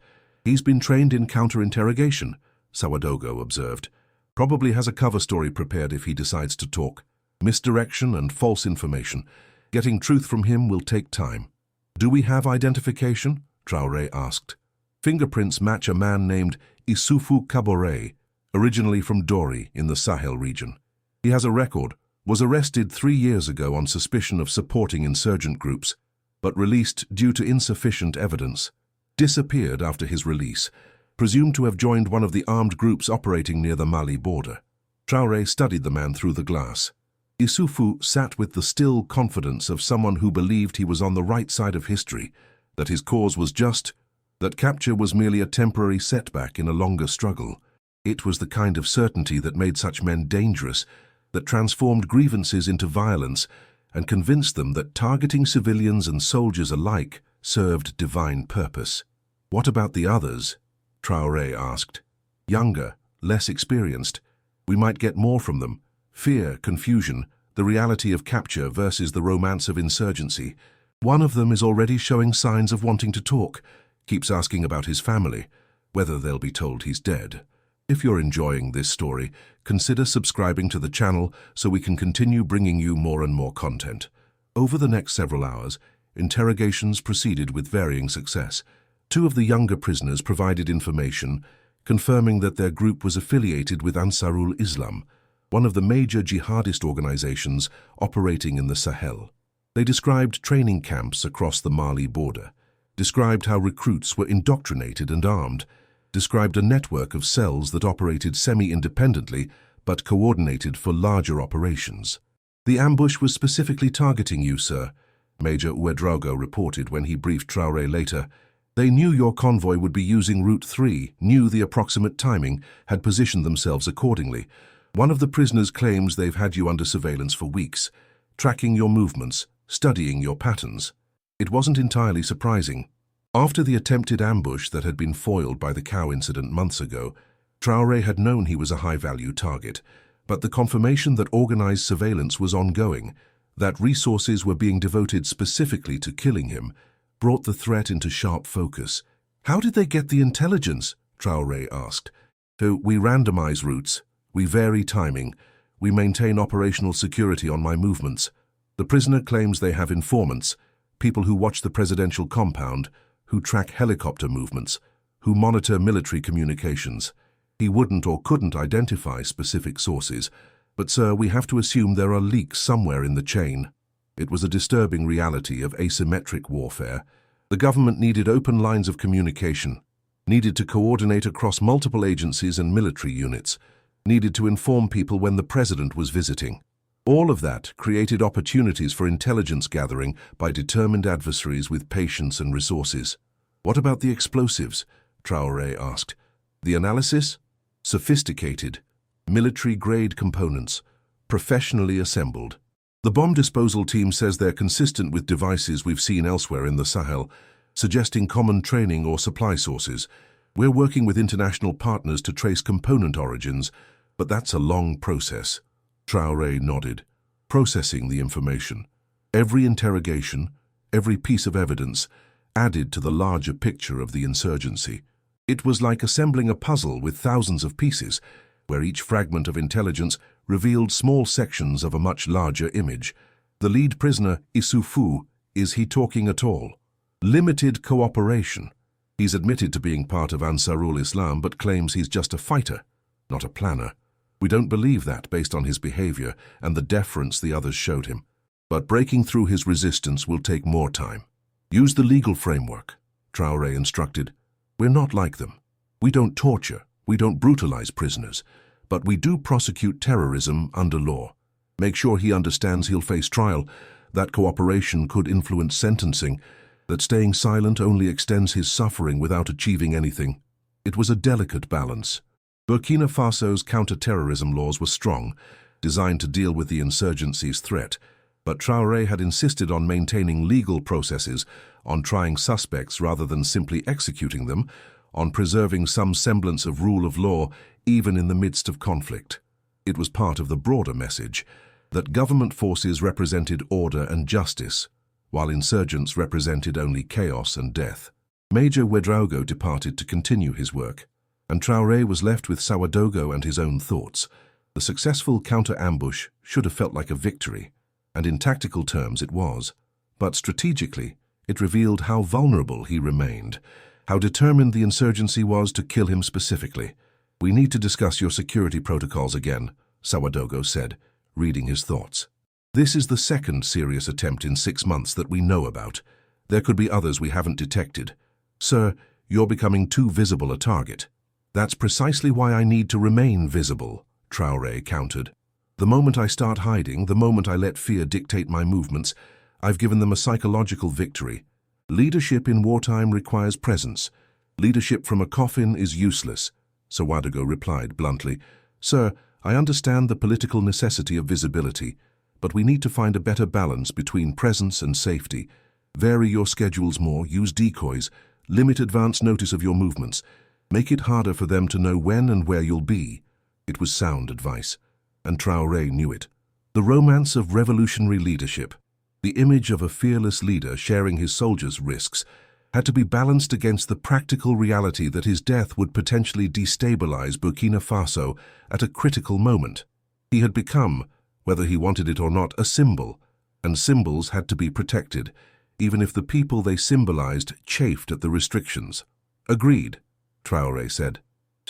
He's been trained in counter-interrogation, Sawadogo observed. Probably has a cover story prepared if he decides to talk. Misdirection and false information. Getting truth from him will take time. Do we have identification? Traoré asked. Fingerprints match a man named Issoufou Kaboré, originally from Dori in the Sahel region. He has a record, was arrested 3 years ago on suspicion of supporting insurgent groups, but released due to insufficient evidence. Disappeared after his release, presumed to have joined one of the armed groups operating near the Mali border. Traoré studied the man through the glass. Issoufou sat with the still confidence of someone who believed he was on the right side of history, that his cause was just, that capture was merely a temporary setback in a longer struggle. It was the kind of certainty that made such men dangerous, that transformed grievances into violence, and convinced them that targeting civilians and soldiers alike served divine purpose. What about the others? Traoré asked. Younger, less experienced. We might get more from them. Fear, confusion, the reality of capture versus the romance of insurgency. One of them is already showing signs of wanting to talk, keeps asking about his family, whether they'll be told he's dead. If you're enjoying this story, consider subscribing to the channel so we can continue bringing you more and more content. Over the next several hours, interrogations proceeded with varying success. 2 of the younger prisoners provided information, confirming that their group was affiliated with Ansarul Islam, one of the major jihadist organizations operating in the Sahel. They described training camps across the Mali border, described how recruits were indoctrinated and armed, described a network of cells that operated semi-independently but coordinated for larger operations. The ambush was specifically targeting you, sir, Major Ouedraogo reported when he briefed Traoré later. They knew your convoy would be using Route 3, knew the approximate timing, had positioned themselves accordingly. One of the prisoners claims they've had you under surveillance for weeks, tracking your movements, studying your patterns. It wasn't entirely surprising. After the attempted ambush that had been foiled by the cow incident months ago, Traoré had known he was a high-value target, but the confirmation that organized surveillance was ongoing, that resources were being devoted specifically to killing him, brought the threat into sharp focus. How did they get the intelligence? Traoré asked. So we randomize routes, we vary timing, we maintain operational security on my movements. The prisoner claims they have informants, people who watch the presidential compound, who track helicopter movements, who monitor military communications. He wouldn't or couldn't identify specific sources, but sir, we have to assume there are leaks somewhere in the chain. It was a disturbing reality of asymmetric warfare. The government needed open lines of communication, needed to coordinate across multiple agencies and military units, needed to inform people when the president was visiting. All of that created opportunities for intelligence gathering by determined adversaries with patience and resources. What about the explosives? Traoré asked. The analysis? Sophisticated, military-grade components, professionally assembled. The bomb disposal team says they're consistent with devices we've seen elsewhere in the Sahel, suggesting common training or supply sources. We're working with international partners to trace component origins, but that's a long process. Traoré nodded, processing the information. Every interrogation, every piece of evidence, added to the larger picture of the insurgency. It was like assembling a puzzle with thousands of pieces, where each fragment of intelligence revealed small sections of a much larger image. The lead prisoner, Issoufou, is he talking at all? Limited cooperation. He's admitted to being part of Ansarul Islam but claims he's just a fighter, not a planner. We don't believe that based on his behavior and the deference the others showed him. But breaking through his resistance will take more time. Use the legal framework, Traoré instructed. We're not like them. We don't torture, we don't brutalize prisoners, but we do prosecute terrorism under law. Make sure he understands he'll face trial, that cooperation could influence sentencing, that staying silent only extends his suffering without achieving anything. It was a delicate balance. Burkina Faso's counter-terrorism laws were strong, designed to deal with the insurgency's threat, but Traoré had insisted on maintaining legal processes, on trying suspects rather than simply executing them, on preserving some semblance of rule of law even in the midst of conflict. It was part of the broader message that government forces represented order and justice, while insurgents represented only chaos and death. Major Ouedraogo departed to continue his work, and Traoré was left with Ouedraogo and his own thoughts. The successful counter-ambush should have felt like a victory, and in tactical terms it was. But strategically, it revealed how vulnerable he remained, how determined the insurgency was to kill him specifically. "We need to discuss your security protocols again," Ouedraogo said, reading his thoughts. "This is the second serious attempt in 6 months that we know about. There could be others we haven't detected. Sir, you're becoming too visible a target." "That's precisely why I need to remain visible," Traoré countered. "The moment I start hiding, the moment I let fear dictate my movements, I've given them a psychological victory. Leadership in wartime requires presence. Leadership from a coffin is useless," Ouedraogo replied bluntly. "Sir, I understand the political necessity of visibility, but we need to find a better balance between presence and safety. Vary your schedules more, use decoys, limit advance notice of your movements. Make it harder for them to know when and where you'll be." It was sound advice, and Traoré knew it. The romance of revolutionary leadership, the image of a fearless leader sharing his soldiers' risks, had to be balanced against the practical reality that his death would potentially destabilize Burkina Faso at a critical moment. He had become, whether he wanted it or not, a symbol, and symbols had to be protected, even if the people they symbolized chafed at the restrictions. "Agreed," Traoré said.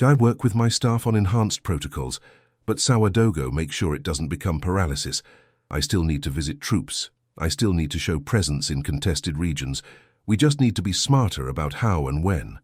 "I work with my staff on enhanced protocols, but Ouedraogo makes sure it doesn't become paralysis. I still need to visit troops. I still need to show presence in contested regions. We just need to be smarter about how and when."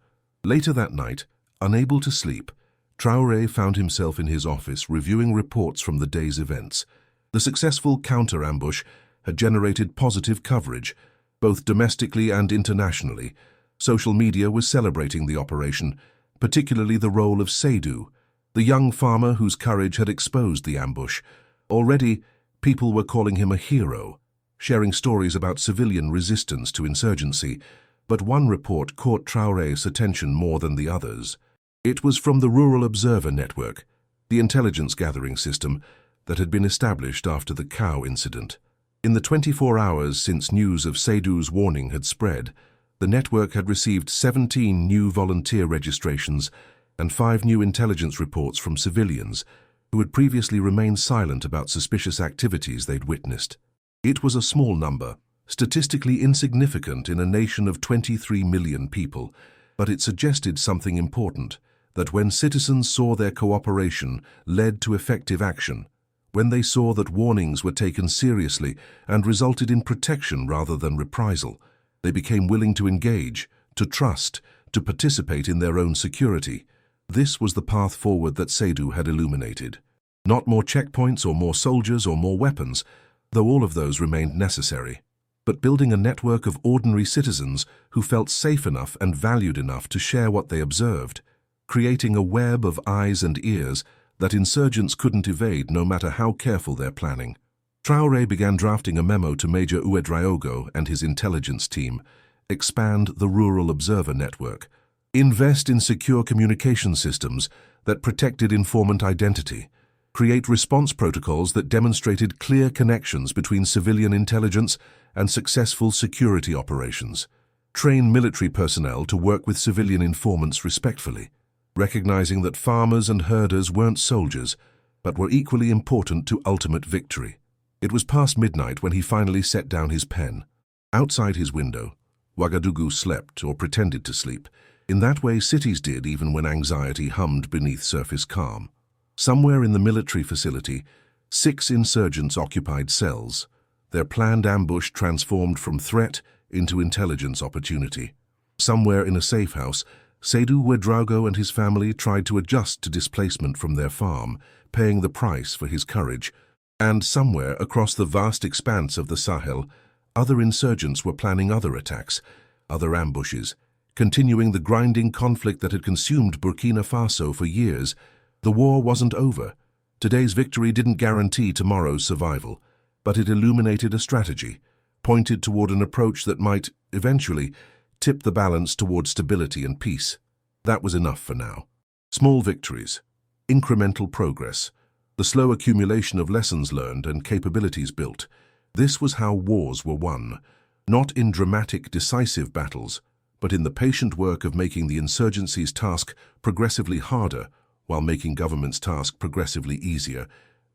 Later that night, unable to sleep, Traoré found himself in his office reviewing reports from the day's events. The successful counter-ambush had generated positive coverage, both domestically and internationally. Social media was celebrating the operation, particularly the role of Seydou, the young farmer whose courage had exposed the ambush. Already, people were calling him a hero, sharing stories about civilian resistance to insurgency, but one report caught Traoré's attention more than the others. It was from the Rural Observer Network, the intelligence gathering system that had been established after the cow incident. In the 24 hours since news of Seydou's warning had spread, the network had received 17 new volunteer registrations and 5 new intelligence reports from civilians who had previously remained silent about suspicious activities they'd witnessed. It was a small number, statistically insignificant in a nation of 23 million people, but it suggested something important, that when citizens saw their cooperation led to effective action, when they saw that warnings were taken seriously and resulted in protection rather than reprisal, they became willing to engage, to trust, to participate in their own security. This was the path forward that Seydou had illuminated. Not more checkpoints or more soldiers or more weapons, though all of those remained necessary, but building a network of ordinary citizens who felt safe enough and valued enough to share what they observed, creating a web of eyes and ears that insurgents couldn't evade no matter how careful their planning. Traoré began drafting a memo to Major Ouedraogo and his intelligence team. Expand the Rural Observer Network. Invest in secure communication systems that protected informant identity. Create response protocols that demonstrated clear connections between civilian intelligence and successful security operations. Train military personnel to work with civilian informants respectfully, recognizing that farmers and herders weren't soldiers, but were equally important to ultimate victory. It was past midnight when he finally set down his pen. Outside his window, Ouagadougou slept or pretended to sleep. In that way cities did even when anxiety hummed beneath surface calm. Somewhere in the military facility, 6 insurgents occupied cells, their planned ambush transformed from threat into intelligence opportunity. Somewhere in a safe house, Seydou Ouedraogo and his family tried to adjust to displacement from their farm, paying the price for his courage. And somewhere across the vast expanse of the Sahel, other insurgents were planning other attacks, other ambushes, continuing the grinding conflict that had consumed Burkina Faso for years. The war wasn't over. Today's victory didn't guarantee tomorrow's survival, but it illuminated a strategy, pointed toward an approach that might, eventually, tip the balance toward stability and peace. That was enough for now. Small victories, incremental progress, the slow accumulation of lessons learned and capabilities built. This was how wars were won, not in dramatic, decisive battles, but in the patient work of making the insurgency's task progressively harder while making government's task progressively easier,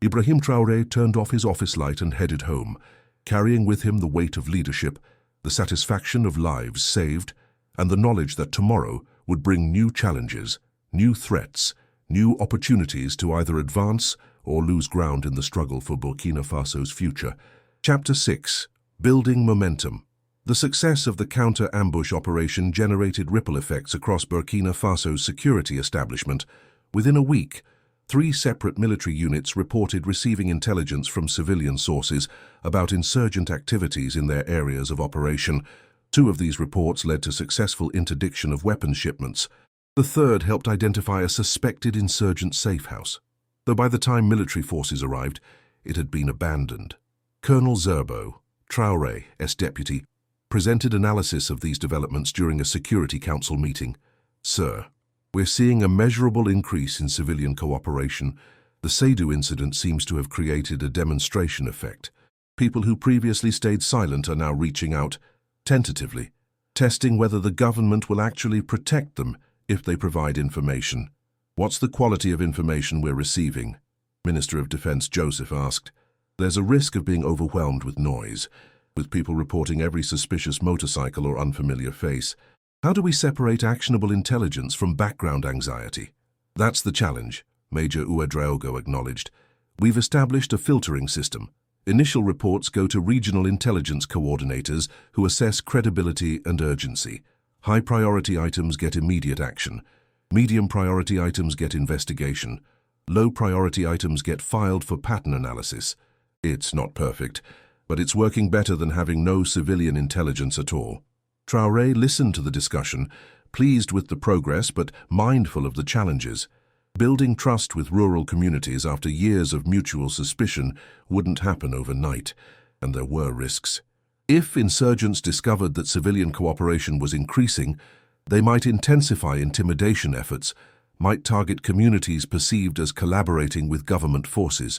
Ibrahim Traoré turned off his office light and headed home, carrying with him the weight of leadership, the satisfaction of lives saved, and the knowledge that tomorrow would bring new challenges, new threats, new opportunities to either advance or lose ground in the struggle for Burkina Faso's future. Chapter 6. Building Momentum. The success of the counter-ambush operation generated ripple effects across Burkina Faso's security establishment. Within a week, 3 separate military units reported receiving intelligence from civilian sources about insurgent activities in their areas of operation. 2 of these reports led to successful interdiction of weapons shipments. The third helped identify a suspected insurgent safe house, though by the time military forces arrived, it had been abandoned. Colonel Zerbo, Traoré's deputy, presented analysis of these developments during a Security Council meeting. "Sir, we're seeing a measurable increase in civilian cooperation. The Seydou incident seems to have created a demonstration effect. People who previously stayed silent are now reaching out, tentatively, testing whether the government will actually protect them if they provide information." "What's the quality of information we're receiving?" Minister of Defense Joseph asked. "There's a risk of being overwhelmed with noise, with people reporting every suspicious motorcycle or unfamiliar face. How do we separate actionable intelligence from background anxiety?" "That's the challenge," Major Ouedraogo acknowledged. "We've established a filtering system. Initial reports go to regional intelligence coordinators who assess credibility and urgency. High-priority items get immediate action. Medium-priority items get investigation. Low-priority items get filed for pattern analysis. It's not perfect, but it's working better than having no civilian intelligence at all." Traoré listened to the discussion, pleased with the progress but mindful of the challenges. Building trust with rural communities after years of mutual suspicion wouldn't happen overnight, and there were risks. If insurgents discovered that civilian cooperation was increasing, they might intensify intimidation efforts, might target communities perceived as collaborating with government forces.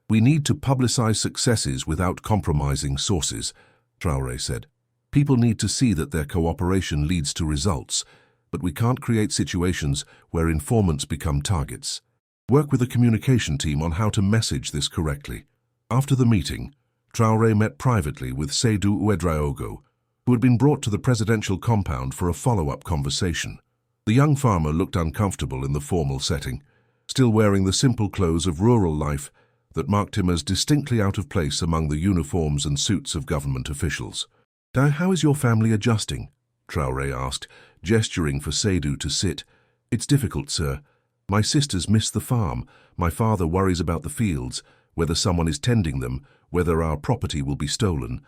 "We need to publicize successes without compromising sources," Traoré said. "People need to see that their cooperation leads to results, but we can't create situations where informants become targets. Work with a communication team on how to message this correctly." After the meeting, Traoré met privately with Seydou Ouedraogo, who had been brought to the presidential compound for a follow-up conversation. The young farmer looked uncomfortable in the formal setting, still wearing the simple clothes of rural life that marked him as distinctly out of place among the uniforms and suits of government officials. "How is your family adjusting?" Traoré asked, gesturing for Seydou to sit. "It's difficult, sir. My sisters miss the farm. My father worries about the fields, whether someone is tending them, whether our property will be stolen.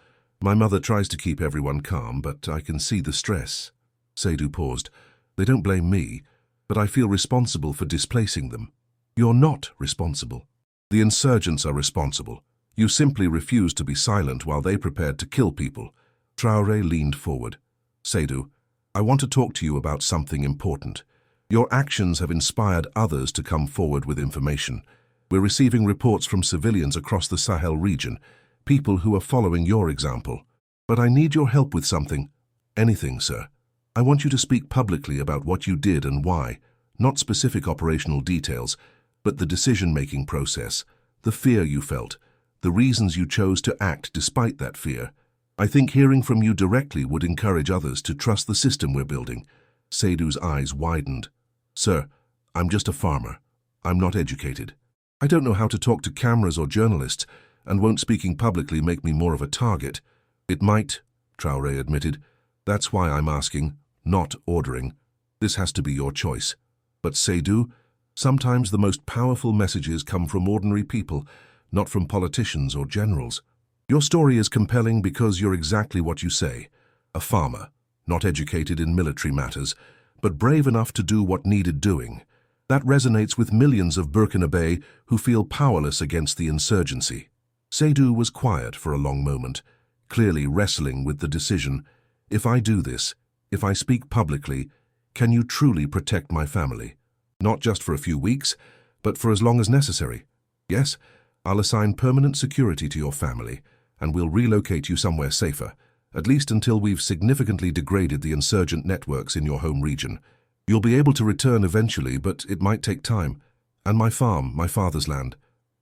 My mother tries to keep everyone calm, but I can see the stress." Seydou paused. "They don't blame me, but I feel responsible for displacing them." "You're not responsible. The insurgents are responsible. You simply refused to be silent while they prepared to kill people." Traoré leaned forward. "Seydou, I want to talk to you about something important. Your actions have inspired others to come forward with information. We're receiving reports from civilians across the Sahel region, people who are following your example. But I need your help with something." "Anything, sir. I want you to speak publicly about what you did and why, not specific operational details, but the decision-making process, the fear you felt, the reasons you chose to act despite that fear. I think hearing from you directly would encourage others to trust the system we're building." Seydou's eyes widened. "Sir, I'm just a farmer. I'm not educated. I don't know how to talk to cameras or journalists, and won't speaking publicly make me more of a target?" "It might," Traoré admitted. "That's why I'm asking, not ordering. This has to be your choice. But Seydou, sometimes the most powerful messages come from ordinary people, not from politicians or generals. Your story is compelling because you're exactly what you say. A farmer, not educated in military matters, but brave enough to do what needed doing. That resonates with millions of Burkinabé who feel powerless against the insurgency." Seydou was quiet for a long moment, clearly wrestling with the decision. "If I do this, if I speak publicly, can you truly protect my family? Not just for a few weeks, but for as long as necessary. Yes, I'll assign permanent security to your family, and we'll relocate you somewhere safer, at least until we've significantly degraded the insurgent networks in your home region. You'll be able to return eventually, but it might take time. And my farm, my father's land.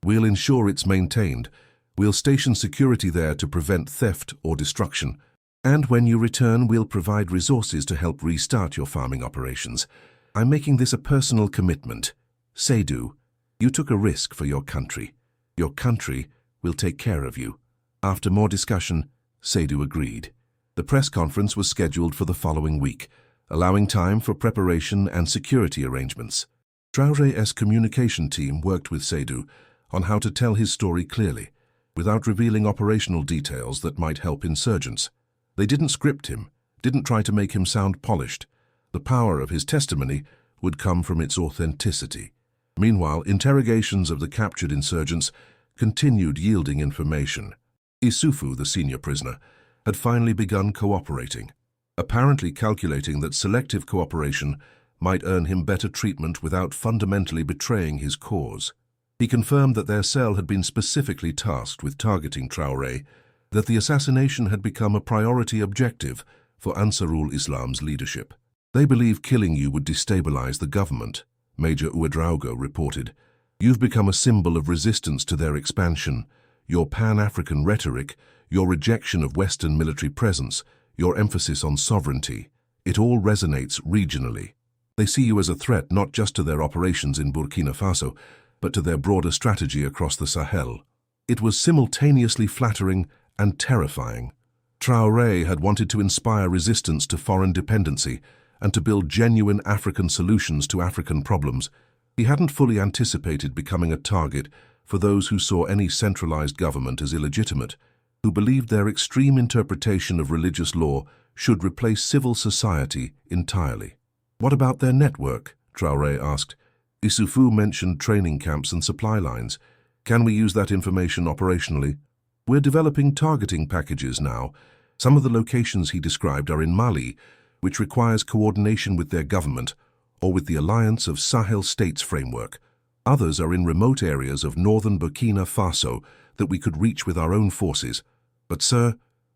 We'll ensure it's maintained. We'll station security there to prevent theft or destruction. And when you return, we'll provide resources to help restart your farming operations. I'm making this a personal commitment. Seydou, you took a risk for your country. Your country will take care of you. After more discussion, Seydou agreed. The press conference was scheduled for the following week, allowing time for preparation and security arrangements. Traoré's communication team worked with Seydou on how to tell his story clearly, without revealing operational details that might help insurgents. They didn't script him, didn't try to make him sound polished. The power of his testimony would come from its authenticity. Meanwhile, interrogations of the captured insurgents continued yielding information. Issoufou, the senior prisoner, had finally begun cooperating, apparently calculating that selective cooperation might earn him better treatment without fundamentally betraying his cause. He confirmed that their cell had been specifically tasked with targeting Traoré, that the assassination had become a priority objective for Ansarul Islam's leadership. They believe killing you would destabilize the government, Major Ouedraogo reported. You've become a symbol of resistance to their expansion. Your Pan-African rhetoric, your rejection of Western military presence, your emphasis on sovereignty, it all resonates regionally. They see you as a threat not just to their operations in Burkina Faso, but to their broader strategy across the Sahel. It was simultaneously flattering and terrifying. Traoré had wanted to inspire resistance to foreign dependency and to build genuine African solutions to African problems. He hadn't fully anticipated becoming a target for those who saw any centralized government as illegitimate, who believed their extreme interpretation of religious law should replace civil society entirely. What about their network? Traoré asked. Issoufou mentioned training camps and supply lines. Can we use that information operationally? We're developing targeting packages now. Some of the locations he described are in Mali, which requires coordination with their government or with the Alliance of Sahel States framework. Others are in remote areas of northern Burkina Faso that we could reach with our own forces. But, sir,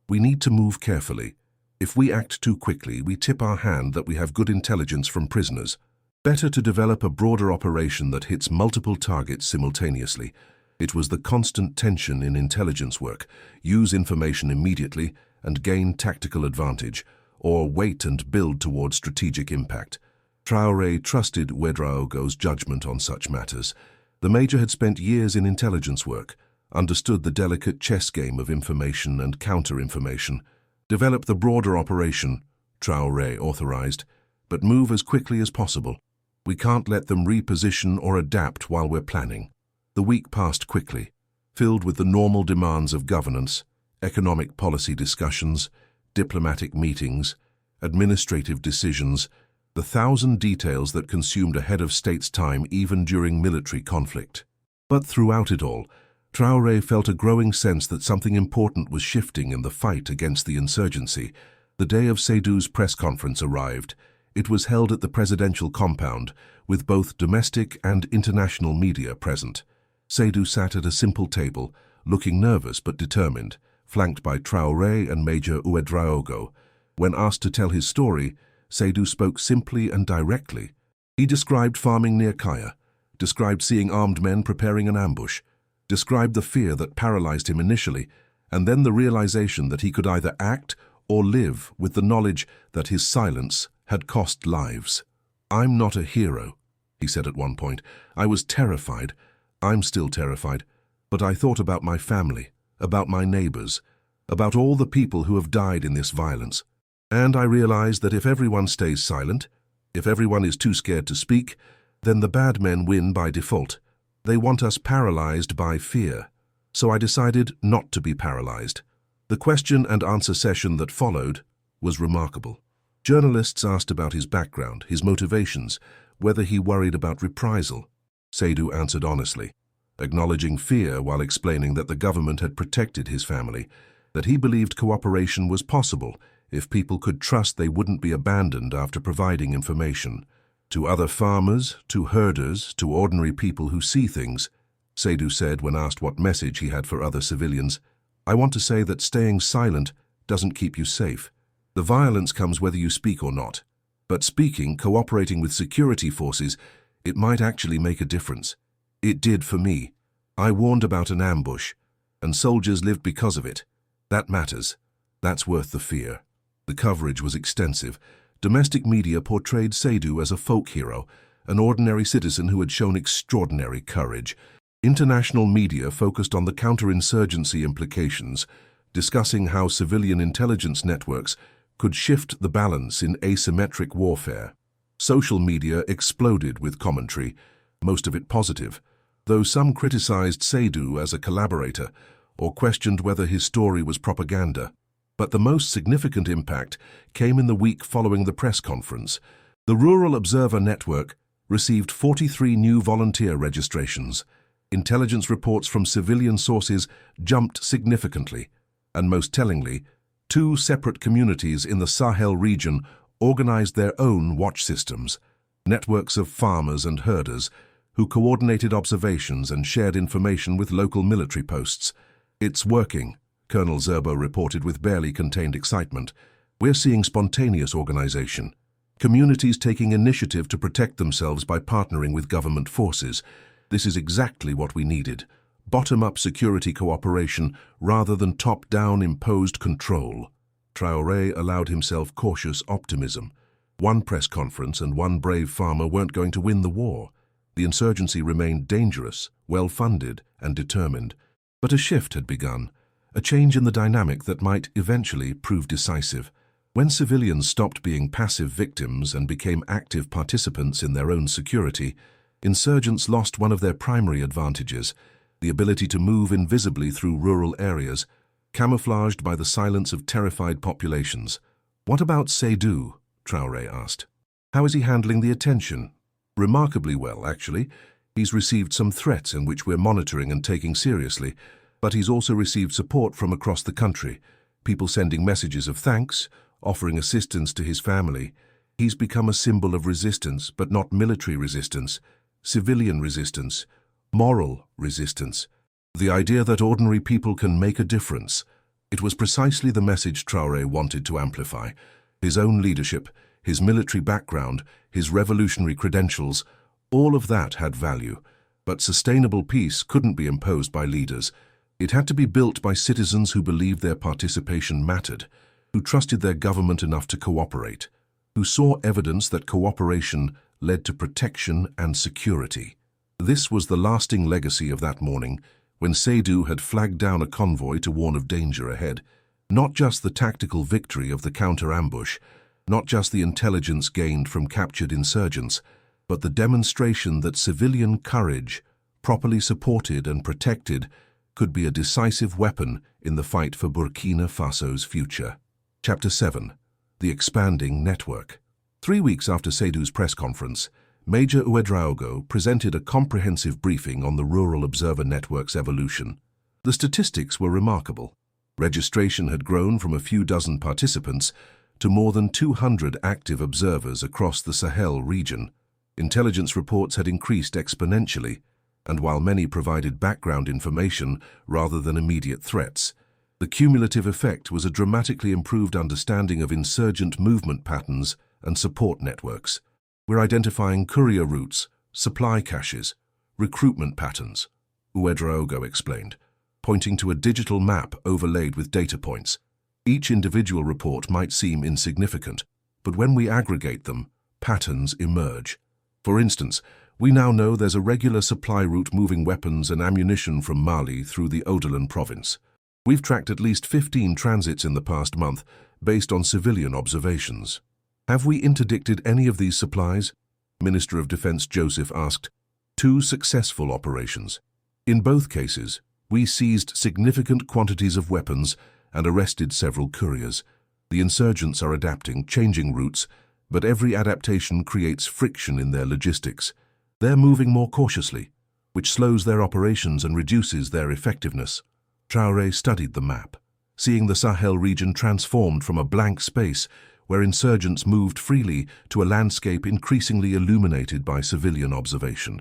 we need to move carefully. If we act too quickly, we tip our hand that we have good intelligence from prisoners. Better to develop a broader operation that hits multiple targets simultaneously. It was the constant tension in intelligence work. Use information immediately and gain tactical advantage, or wait and build toward strategic impact. Traoré trusted Ouedraogo's judgment on such matters. The major had spent years in intelligence work, understood the delicate chess game of information and counter-information. Develop the broader operation, Traoré authorized, but move as quickly as possible. We can't let them reposition or adapt while we're planning. The week passed quickly, filled with the normal demands of governance, economic policy discussions, diplomatic meetings, administrative decisions, the 1,000 details that consumed a head of state's time even during military conflict. But throughout it all, Traoré felt a growing sense that something important was shifting in the fight against the insurgency. The day of Seydou's press conference arrived. It was held at the presidential compound, with both domestic and international media present. Seydou sat at a simple table, looking nervous but determined, flanked by Traoré and Major Ouedraogo. When asked to tell his story, Seydou spoke simply and directly. He described farming near Kaya, described seeing armed men preparing an ambush, described the fear that paralyzed him initially, and then the realization that he could either act or live with the knowledge that his silence had cost lives. "I'm not a hero," he said at one point. "I was terrified. I'm still terrified. But I thought about my family, about my neighbors, about all the people who have died in this violence. And I realized that if everyone stays silent, if everyone is too scared to speak, then the bad men win by default. They want us paralyzed by fear. So I decided not to be paralyzed." The question and answer session that followed was remarkable. Journalists asked about his background, his motivations, whether he worried about reprisal. Seydou answered honestly, acknowledging fear while explaining that the government had protected his family, that he believed cooperation was possible if people could trust they wouldn't be abandoned after providing information. To other farmers, to herders, to ordinary people who see things, Seydou said when asked what message he had for other civilians, "I want to say that staying silent doesn't keep you safe. The violence comes whether you speak or not. But speaking, cooperating with security forces, it might actually make a difference. It did for me. I warned about an ambush, and soldiers lived because of it. That matters. That's worth the fear. The coverage was extensive. Domestic media portrayed Seydou as a folk hero, an ordinary citizen who had shown extraordinary courage. International media focused on the counterinsurgency implications, discussing how civilian intelligence networks could shift the balance in asymmetric warfare. Social media exploded with commentary, most of it positive, though some criticized Seydou as a collaborator or questioned whether his story was propaganda. But the most significant impact came in the week following the press conference. The Rural Observer Network received 43 new volunteer registrations. Intelligence reports from civilian sources jumped significantly, and most tellingly, 2 separate communities in the Sahel region organized their own watch systems, networks of farmers and herders who coordinated observations and shared information with local military posts. "It's working," Colonel Zerbo reported with barely contained excitement. "We're seeing spontaneous organization. Communities taking initiative to protect themselves by partnering with government forces. This is exactly what we needed. Bottom-up security cooperation rather than top-down imposed control." Traoré allowed himself cautious optimism. One press conference and one brave farmer weren't going to win the war. The insurgency remained dangerous, well-funded, and determined. But a shift had begun, a change in the dynamic that might eventually prove decisive. When civilians stopped being passive victims and became active participants in their own security, insurgents lost one of their primary advantages, the ability to move invisibly through rural areas, camouflaged by the silence of terrified populations. "What about Seydou?" Traoré asked. "How is he handling the attention?" "Remarkably well, actually. He's received some threats in which we're monitoring and taking seriously, but he's also received support from across the country, people sending messages of thanks, offering assistance to his family. He's become a symbol of resistance, but not military resistance, civilian resistance, moral resistance. The idea that ordinary people can make a difference." It was precisely the message Traoré wanted to amplify. His own leadership, his military background, his revolutionary credentials, all of that had value. But sustainable peace couldn't be imposed by leaders. It had to be built by citizens who believed their participation mattered, who trusted their government enough to cooperate, who saw evidence that cooperation led to protection and security. This was the lasting legacy of that morning, when Seydou had flagged down a convoy to warn of danger ahead. Not just the tactical victory of the counter-ambush, not just the intelligence gained from captured insurgents, but the demonstration that civilian courage, properly supported and protected, could be a decisive weapon in the fight for Burkina Faso's future. Chapter 7. The Expanding Network. 3 weeks after Seydou's press conference, Major Ouedraogo presented a comprehensive briefing on the Rural Observer Network's evolution. The statistics were remarkable. Registration had grown from a few dozen participants to more than 200 active observers across the Sahel region. Intelligence reports had increased exponentially, and while many provided background information rather than immediate threats, the cumulative effect was a dramatically improved understanding of insurgent movement patterns and support networks. "We're identifying courier routes, supply caches, recruitment patterns," Ouedraogo explained, pointing to a digital map overlaid with data points. Each individual report might seem insignificant, but when we aggregate them, patterns emerge. For instance, we now know there's a regular supply route moving weapons and ammunition from Mali through the Odolan province. We've tracked at least 15 transits in the past month, based on civilian observations. "Have we interdicted any of these supplies?" Minister of Defense Joseph asked. 2 successful operations. In both cases, we seized significant quantities of weapons and arrested several couriers. The insurgents are adapting, changing routes, but every adaptation creates friction in their logistics. They're moving more cautiously, which slows their operations and reduces their effectiveness. Traoré studied the map, seeing the Sahel region transformed from a blank space where insurgents moved freely to a landscape increasingly illuminated by civilian observation.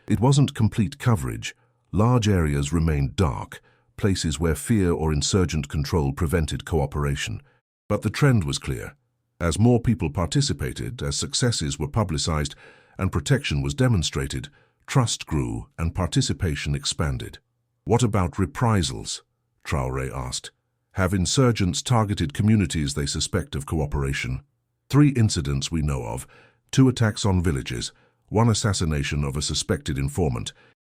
It wasn't complete coverage. Large areas remained dark, places where fear or insurgent control prevented cooperation. But the trend was clear. As more people participated, as successes were publicized and protection was demonstrated, trust grew and participation expanded. "What about reprisals?" Traoré asked. "Have insurgents targeted communities they suspect of cooperation?" 3 incidents we know of, 2 attacks on villages, 1 assassination of a suspected informant.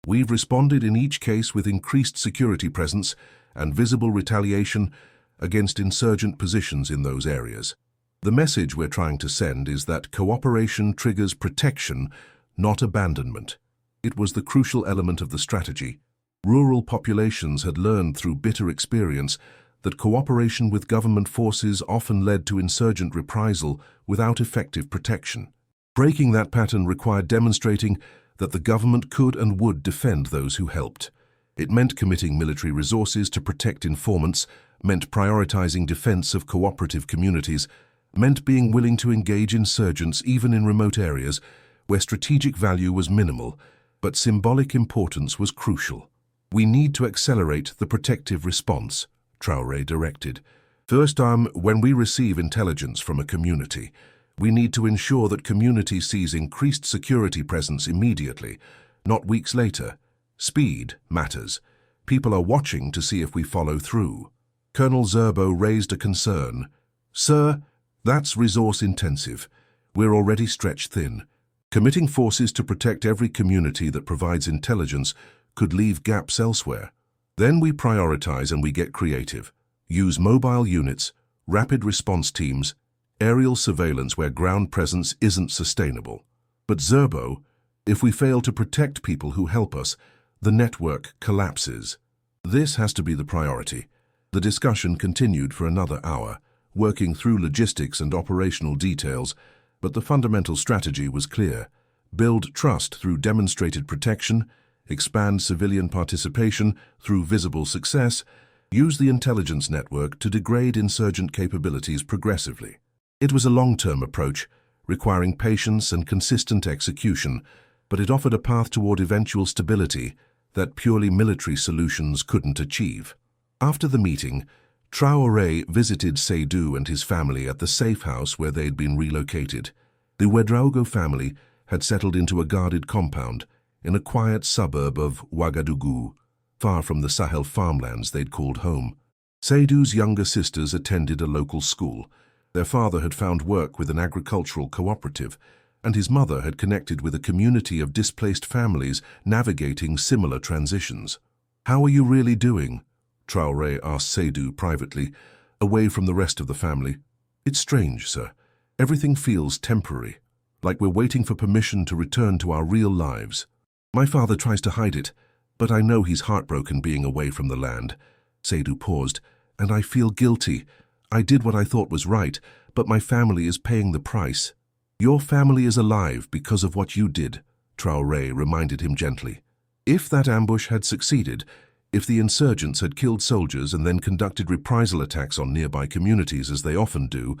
We've responded in each case with increased security presence and visible retaliation against insurgent positions in those areas. The message we're trying to send is that cooperation triggers protection, not abandonment. It was the crucial element of the strategy. Rural populations had learned through bitter experience that cooperation with government forces often led to insurgent reprisal without effective protection. Breaking that pattern required demonstrating that the government could and would defend those who helped. It meant committing military resources to protect informants, meant prioritizing defense of cooperative communities, meant being willing to engage insurgents even in remote areas where strategic value was minimal, but symbolic importance was crucial. "We need to accelerate the protective response," Traoré directed. "First, when we receive intelligence from a community, we need to ensure that community sees increased security presence immediately, not weeks later. Speed matters. People are watching to see if we follow through." Colonel Zerbo raised a concern. "Sir, that's resource-intensive. We're already stretched thin. Committing forces to protect every community that provides intelligence could leave gaps elsewhere. Then we prioritize and we get creative. Use mobile units, rapid response teams, aerial surveillance where ground presence isn't sustainable. But Zerbo, if we fail to protect people who help us, the network collapses. This has to be the priority." The discussion continued for another hour, working through logistics and operational details, but the fundamental strategy was clear. Build trust through demonstrated protection, expand civilian participation through visible success, use the intelligence network to degrade insurgent capabilities progressively. It was a long-term approach, requiring patience and consistent execution, but it offered a path toward eventual stability that purely military solutions couldn't achieve. After the meeting, Traoré visited Seydou and his family at the safe house where they'd been relocated. The Ouedraogo family had settled into a guarded compound in a quiet suburb of Ouagadougou, far from the Sahel farmlands they'd called home. Seydou's younger sisters attended a local school. Their father had found work with an agricultural cooperative, and his mother had connected with a community of displaced families navigating similar transitions. "How are you really doing?" Traoré asked Seydou privately, away from the rest of the family. "It's strange, sir. Everything feels temporary, like we're waiting for permission to return to our real lives. My father tries to hide it, but I know he's heartbroken being away from the land." Seydou paused. "And I feel guilty. I did what I thought was right, but my family is paying the price." "Your family is alive because of what you did," Traoré reminded him gently. "If that ambush had succeeded, if the insurgents had killed soldiers and then conducted reprisal attacks on nearby communities as they often do,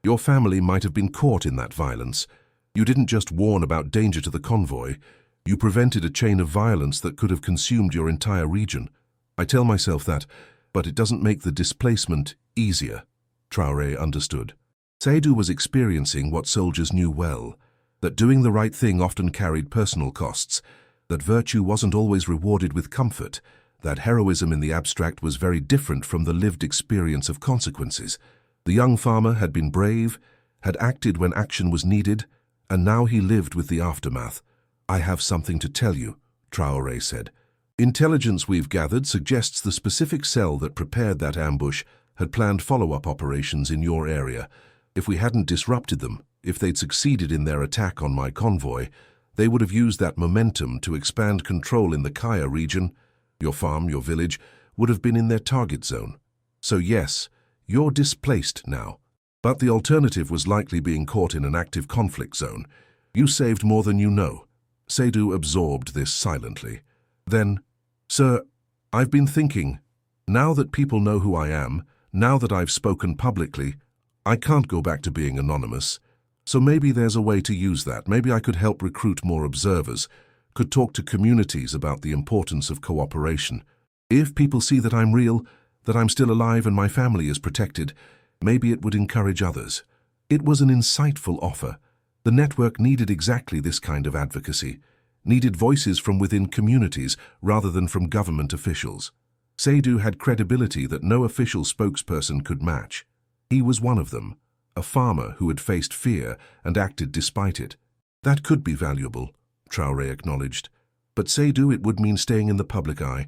your family might have been caught in that violence. You didn't just warn about danger to the convoy, you prevented a chain of violence that could have consumed your entire region. I tell myself that, but it doesn't make the displacement easier." Traoré understood. Seydou was experiencing what soldiers knew well, that doing the right thing often carried personal costs, that virtue wasn't always rewarded with comfort, that heroism in the abstract was very different from the lived experience of consequences. The young farmer had been brave, had acted when action was needed, and now he lived with the aftermath. "I have something to tell you," Traoré said. "Intelligence we've gathered suggests the specific cell that prepared that ambush had planned follow-up operations in your area. If we hadn't disrupted them, if they'd succeeded in their attack on my convoy, they would have used that momentum to expand control in the Kaya region. Your farm, your village, would have been in their target zone. So yes, you're displaced now. But the alternative was likely being caught in an active conflict zone. You saved more than you know." Seydou absorbed this silently. Then, "Sir, I've been thinking, now that people know who I am, now that I've spoken publicly, I can't go back to being anonymous. So maybe there's a way to use that. Maybe I could help recruit more observers, could talk to communities about the importance of cooperation. If people see that I'm real, that I'm still alive and my family is protected, maybe it would encourage others. It was an insightful offer. The network needed exactly this kind of advocacy, needed voices from within communities rather than from government officials. Seydou had credibility that no official spokesperson could match. He was one of them, a farmer who had faced fear and acted despite it. That could be valuable, Traoré acknowledged. But Seydou, it would mean staying in the public eye,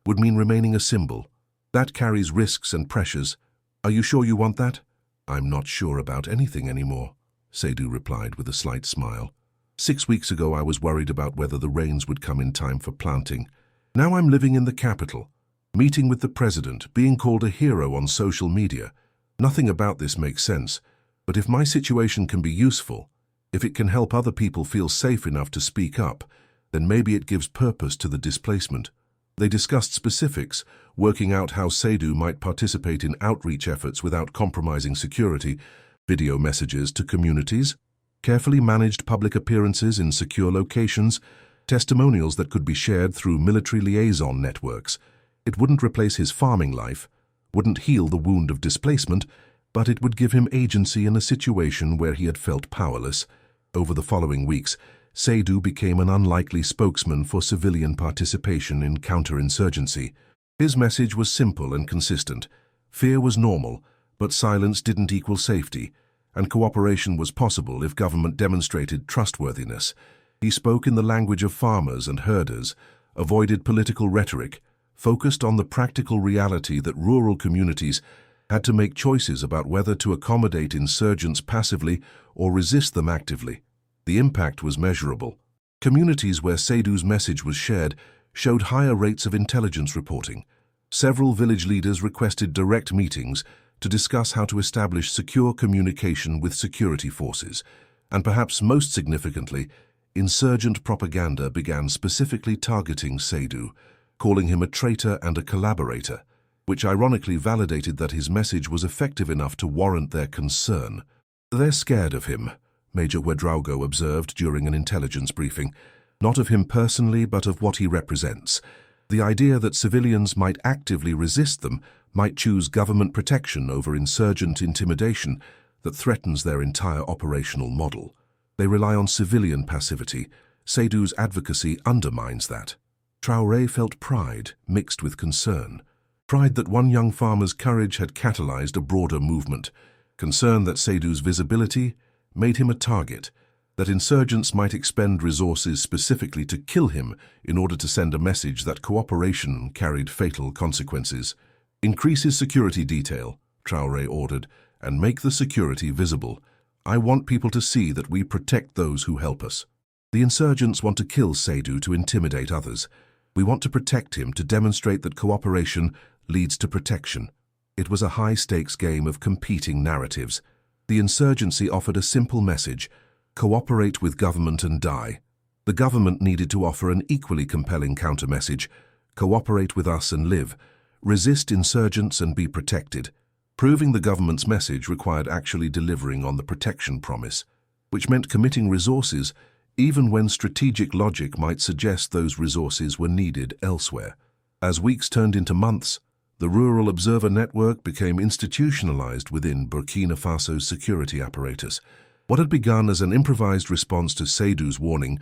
would mean remaining a symbol. That carries risks and pressures. Are you sure you want that? I'm not sure about anything anymore, Seydou replied with a slight smile. 6 weeks ago I was worried about whether the rains would come in time for planting. Now I'm living in the capital, meeting with the president, being called a hero on social media. Nothing about this makes sense, but if my situation can be useful, if it can help other people feel safe enough to speak up, then maybe it gives purpose to the displacement. They discussed specifics, working out how Seydou might participate in outreach efforts without compromising security, video messages to communities, carefully managed public appearances in secure locations, testimonials that could be shared through military liaison networks. It wouldn't replace his farming life, wouldn't heal the wound of displacement, but it would give him agency in a situation where he had felt powerless. Over the following weeks, Seydou became an unlikely spokesman for civilian participation in counterinsurgency. His message was simple and consistent. Fear was normal, but silence didn't equal safety, and cooperation was possible if government demonstrated trustworthiness. He spoke in the language of farmers and herders, avoided political rhetoric, focused on the practical reality that rural communities had to make choices about whether to accommodate insurgents passively or resist them actively. The impact was measurable. Communities where Seydou's message was shared showed higher rates of intelligence reporting. Several village leaders requested direct meetings to discuss how to establish secure communication with security forces, and perhaps most significantly, insurgent propaganda began specifically targeting Seydou, calling him a traitor and a collaborator, which ironically validated that his message was effective enough to warrant their concern. "They're scared of him," Major Ouedraogo observed during an intelligence briefing, "not of him personally, but of what he represents. The idea that civilians might actively resist them, might choose government protection over insurgent intimidation that threatens their entire operational model. They rely on civilian passivity. Seydou's advocacy undermines that." Traoré felt pride mixed with concern. Pride that one young farmer's courage had catalyzed a broader movement. Concern that Seydou's visibility made him a target, that insurgents might expend resources specifically to kill him in order to send a message that cooperation carried fatal consequences. "Increase his security detail," Traoré ordered, "and make the security visible. I want people to see that we protect those who help us. The insurgents want to kill Seydou to intimidate others. We want to protect him to demonstrate that cooperation leads to protection." It was a high-stakes game of competing narratives. The insurgency offered a simple message: cooperate with government and die. The government needed to offer an equally compelling counter-message: cooperate with us and live. Resist insurgents and be protected. Proving the government's message required actually delivering on the protection promise, which meant committing resources even when strategic logic might suggest those resources were needed elsewhere. As weeks turned into months, the Rural Observer Network became institutionalized within Burkina Faso's security apparatus. What had begun as an improvised response to Seydou's warning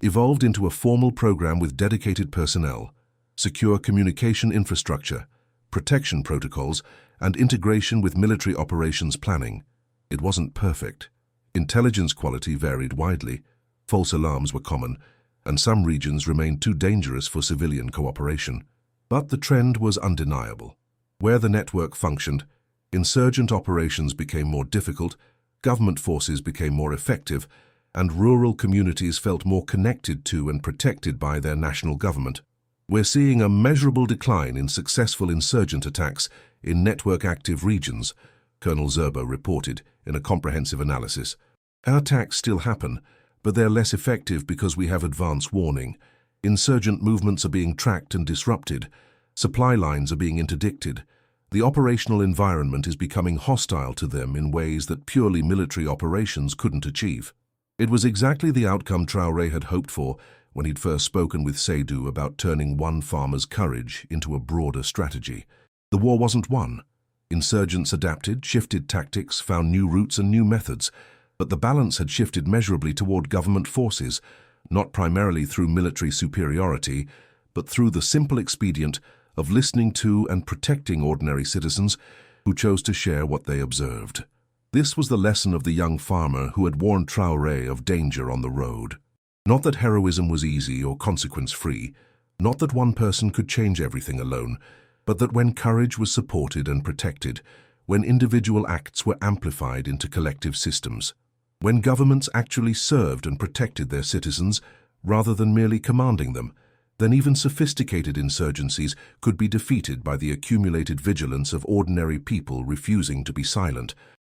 evolved into a formal program with dedicated personnel, secure communication infrastructure, protection protocols, and integration with military operations planning. It wasn't perfect. Intelligence quality varied widely, false alarms were common, and some regions remained too dangerous for civilian cooperation. But the trend was undeniable. Where the network functioned, insurgent operations became more difficult, government forces became more effective, and rural communities felt more connected to and protected by their national government. "We're seeing a measurable decline in successful insurgent attacks in network-active regions," Colonel Zerbo reported in a comprehensive analysis. "Our attacks still happen, but they're less effective because we have advance warning. Insurgent movements are being tracked and disrupted. Supply lines are being interdicted. The operational environment is becoming hostile to them in ways that purely military operations couldn't achieve." It was exactly the outcome Traoré had hoped for when he'd first spoken with Seydu about turning one farmer's courage into a broader strategy. The war wasn't won. Insurgents adapted, shifted tactics, found new routes and new methods, but the balance had shifted measurably toward government forces, not primarily through military superiority, but through the simple expedient of listening to and protecting ordinary citizens who chose to share what they observed. This was the lesson of the young farmer who had warned Traoré of danger on the road. Not that heroism was easy or consequence-free, not that one person could change everything alone, but that when courage was supported and protected, when individual acts were amplified into collective systems, when governments actually served and protected their citizens rather than merely commanding them, then even sophisticated insurgencies could be defeated by the accumulated vigilance of ordinary people refusing to be silent.